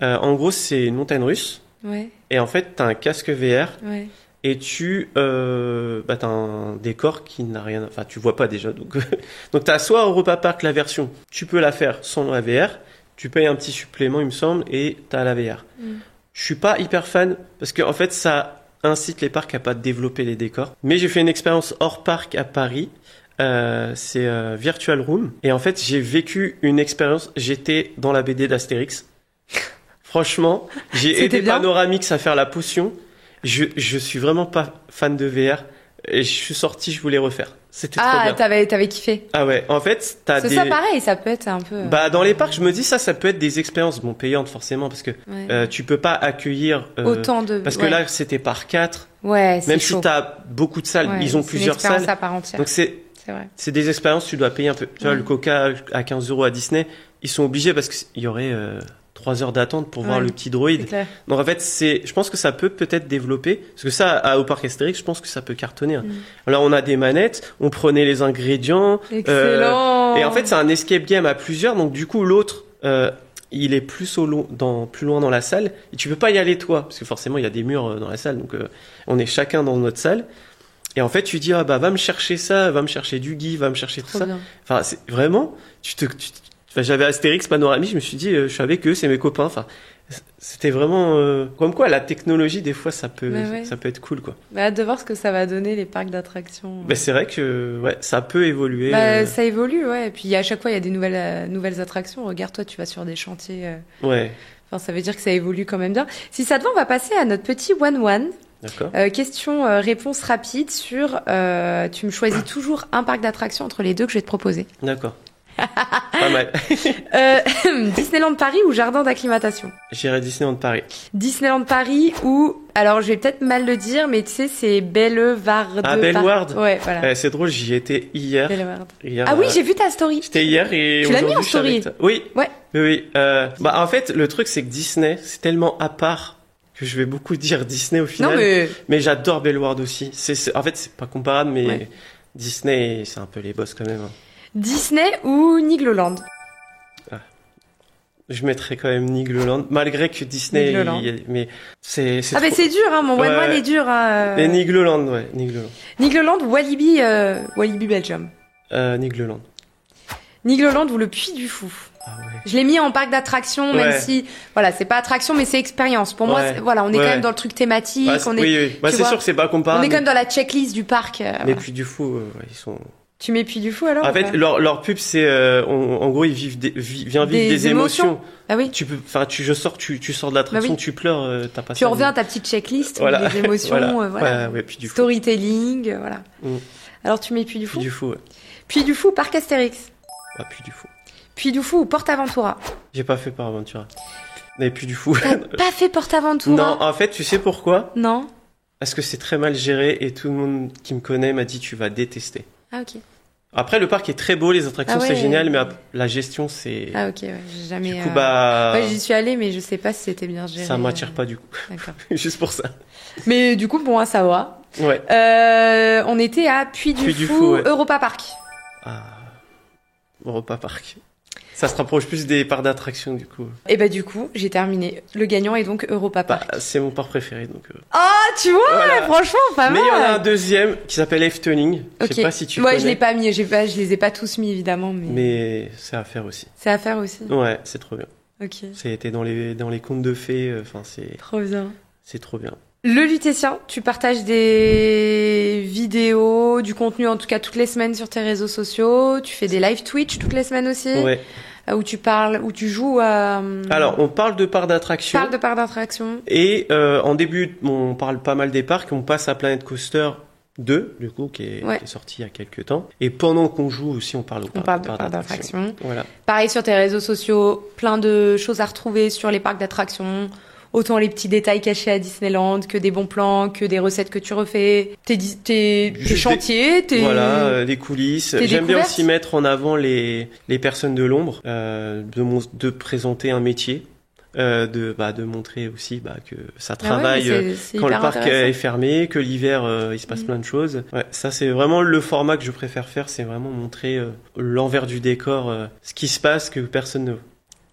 En gros, c'est une montagne russe. Ouais. Et en fait, t'as un casque VR. Ouais. Et t'as un décor qui n'a rien... Enfin, tu vois pas déjà. Donc t'as soit Europa Park la version, tu peux la faire sans la VR. Tu payes un petit supplément, il me semble, et t'as la VR. Je suis pas hyper fan, parce qu'en fait, ça incite les parcs à pas développer les décors. Mais j'ai fait une expérience hors parc à Paris. C'est Virtual Room. Et en fait, j'ai vécu une expérience. J'étais dans la BD d'Astérix. Franchement, j'ai aidé Panoramix à faire la potion. Je suis vraiment pas fan de VR. Et je suis sorti, je voulais refaire. C'était trop bien. T'avais kiffé. Ah ouais, en fait, c'est ça pareil, ça peut être un peu... dans les parcs, je me dis ça peut être des expériences, payantes forcément, parce que tu peux pas accueillir... autant de... Parce que là, c'était par 4. Ouais, c'est même chaud. Si t'as beaucoup de salles, ils ont plusieurs salles. C'est une expérience à part entière. Donc c'est des expériences, tu dois payer un peu. Tu vois, le Coca à 15 € à Disney, ils sont obligés parce qu'il y aurait 3 heures d'attente pour voir le petit droïde. Donc en fait, je pense que ça peut-être développer, parce que ça, au parc Astérix, je pense que ça peut cartonner. Hein. Là, on a des manettes, on prenait les ingrédients. Excellent. Et en fait, c'est un escape game à plusieurs, donc du coup, l'autre, il est plus loin dans la salle, et tu peux pas y aller toi, parce que forcément, il y a des murs dans la salle, donc on est chacun dans notre salle. Et en fait, tu dis, va me chercher ça, va me chercher du gui, va me chercher tout ça. Bien. Enfin, c'est vraiment, j'avais Astérix, Panoramix, je me suis dit, je suis avec eux, c'est mes copains. Enfin, C'était vraiment comme quoi la technologie des fois ça peut être cool quoi. Hâte de voir ce que ça va donner les parcs d'attractions. C'est vrai que ça peut évoluer. Ça évolue ouais. Et puis à chaque fois il y a des nouvelles attractions. Regarde toi tu vas sur des chantiers. Ouais. Enfin ça veut dire que ça évolue quand même bien. Si ça te va on va passer à notre petit one-one. D'accord. Question-réponse rapide sur tu me choisis toujours un parc d'attractions entre les deux que je vais te proposer. D'accord. Pas mal. Disneyland Paris ou Jardin d'acclimatation? J'irai Disneyland Paris. Disneyland Paris ou... Alors, je vais peut-être mal le dire, mais tu sais, c'est Bellevard. Ah, Bellevard. Ouais, voilà. C'est drôle, j'y étais hier. Bellevard. Hier, ah oui, j'ai vu ta story. C'était hier et tu l'as mis en story? Oui. Ouais. Oui. En fait, le truc, c'est que Disney, c'est tellement à part que je vais beaucoup dire Disney au final. Non, mais j'adore Bellevard aussi. En fait, c'est pas comparable, mais Disney, c'est un peu les boss quand même. Disney ou Nigloland? Je mettrais quand même Nigloland, malgré que Disney, mais c'est mais c'est dur, hein, mon one-one est dur. Mais Nigloland, ouais, Nigloland. Nigloland ou Walibi Belgium? Nigloland. Nigloland ou le Puy du Fou? Ah ouais. Je l'ai mis en parc d'attractions, même si, voilà, c'est pas attraction, mais c'est expérience. Pour moi, on est quand même dans le truc thématique. Oui. C'est sûr que c'est pas comparable. On est quand même dans la checklist du parc. Mais Puy du Fou, ils sont... Tu mets Puy du Fou alors? En fait, leur pub, c'est en gros ils vivent des émotions. Ah oui. Tu sors de l'attraction, tu pleures, t'as pas. Tu reviens à ta petite checklist, des émotions, Puy du Fou. Storytelling, voilà. Alors tu mets Puy du Fou? Puy du Fou, ouais. Puy du Fou, parc Astérix. Puy du Fou. Puy du Fou ou Porte Aventura? J'ai pas fait Porte Aventura. Mais Puy du Fou. T'as pas fait Porte Aventura? Non, en fait, tu sais pourquoi? Non. Parce que c'est très mal géré et tout le monde qui me connaît m'a dit tu vas détester. Ah ok. Après, le parc est très beau, les attractions c'est génial, mais la gestion c'est... Ah ok, ouais, j'ai jamais... Du coup, j'y suis allée, mais je sais pas si c'était bien géré. Ça m'attire pas du coup. D'accord. Juste pour ça. Mais du coup, bon à savoir. Ouais. On était à Puy du Fou, Europa Park. Europa Park. Ça se rapproche plus des parcs d'attractions du coup. Et du coup, j'ai terminé. Le gagnant est donc Europa Park. C'est mon parc préféré donc. Tu vois, franchement, pas mal. Mais il y en a un deuxième qui s'appelle Efteling. Je sais pas si tu connais. Moi, je l'ai pas mis. Je les ai pas tous mis évidemment, mais c'est à faire aussi. C'est à faire aussi. Ouais, c'est trop bien. Ok. C'était dans les contes de fées. Enfin, c'est. Trop bien. C'est trop bien. Le Lutétien, tu partages des vidéos, du contenu en tout cas toutes les semaines sur tes réseaux sociaux. Tu fais des live Twitch toutes les semaines aussi. Ouais. Où tu parles, où tu joues à... Alors, on parle de parcs d'attractions. Et en début, on parle pas mal des parcs. On passe à Planet Coaster 2, du coup, qui est sorti il y a quelques temps. Et pendant qu'on joue aussi, on parle de parcs d'attractions. Voilà. Pareil sur tes réseaux sociaux, plein de choses à retrouver sur les parcs d'attractions. Autant les petits détails cachés à Disneyland, que des bons plans, que des recettes que tu refais, tes chantiers, les coulisses. J'aime bien aussi mettre en avant les personnes de l'ombre, de présenter un métier, de montrer aussi que ça travaille quand le parc est fermé, que l'hiver il se passe plein de choses. Ouais, ça c'est vraiment le format que je préfère faire, c'est vraiment montrer l'envers du décor, ce qui se passe que personne ne voit.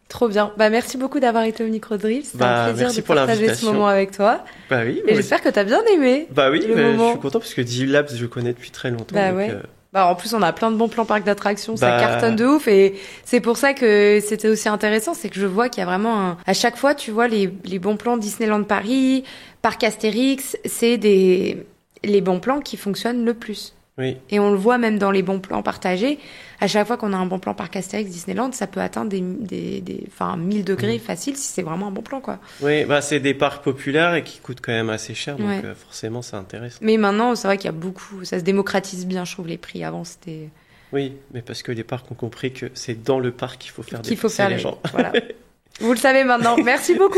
Trop bien. Merci beaucoup d'avoir été au micro de Drift. C'était un plaisir de partager ce moment avec toi. Oui. Et j'espère que t'as bien aimé. Oui, je suis content parce que D-Labs, je connais depuis très longtemps. En plus, on a plein de bons plans parcs d'attractions. Ça cartonne de ouf. Et c'est pour ça que c'était aussi intéressant. C'est que je vois qu'il y a vraiment à chaque fois, tu vois, les bons plans Disneyland Paris, Parc Astérix, c'est les bons plans qui fonctionnent le plus. Oui. Et on le voit même dans les bons plans partagés. À chaque fois qu'on a un bon plan parc Astérix Disneyland, ça peut atteindre 1000 degrés facile si c'est vraiment un bon plan, quoi. Oui, c'est des parcs populaires et qui coûtent quand même assez cher, donc forcément, ça intéresse. Mais maintenant, c'est vrai qu'il y a beaucoup, ça se démocratise bien, je trouve, les prix. Avant, c'était... Oui, mais parce que les parcs ont compris que c'est dans le parc qu'il faut faire dépenser les gens. Voilà. Vous le savez maintenant. Merci beaucoup.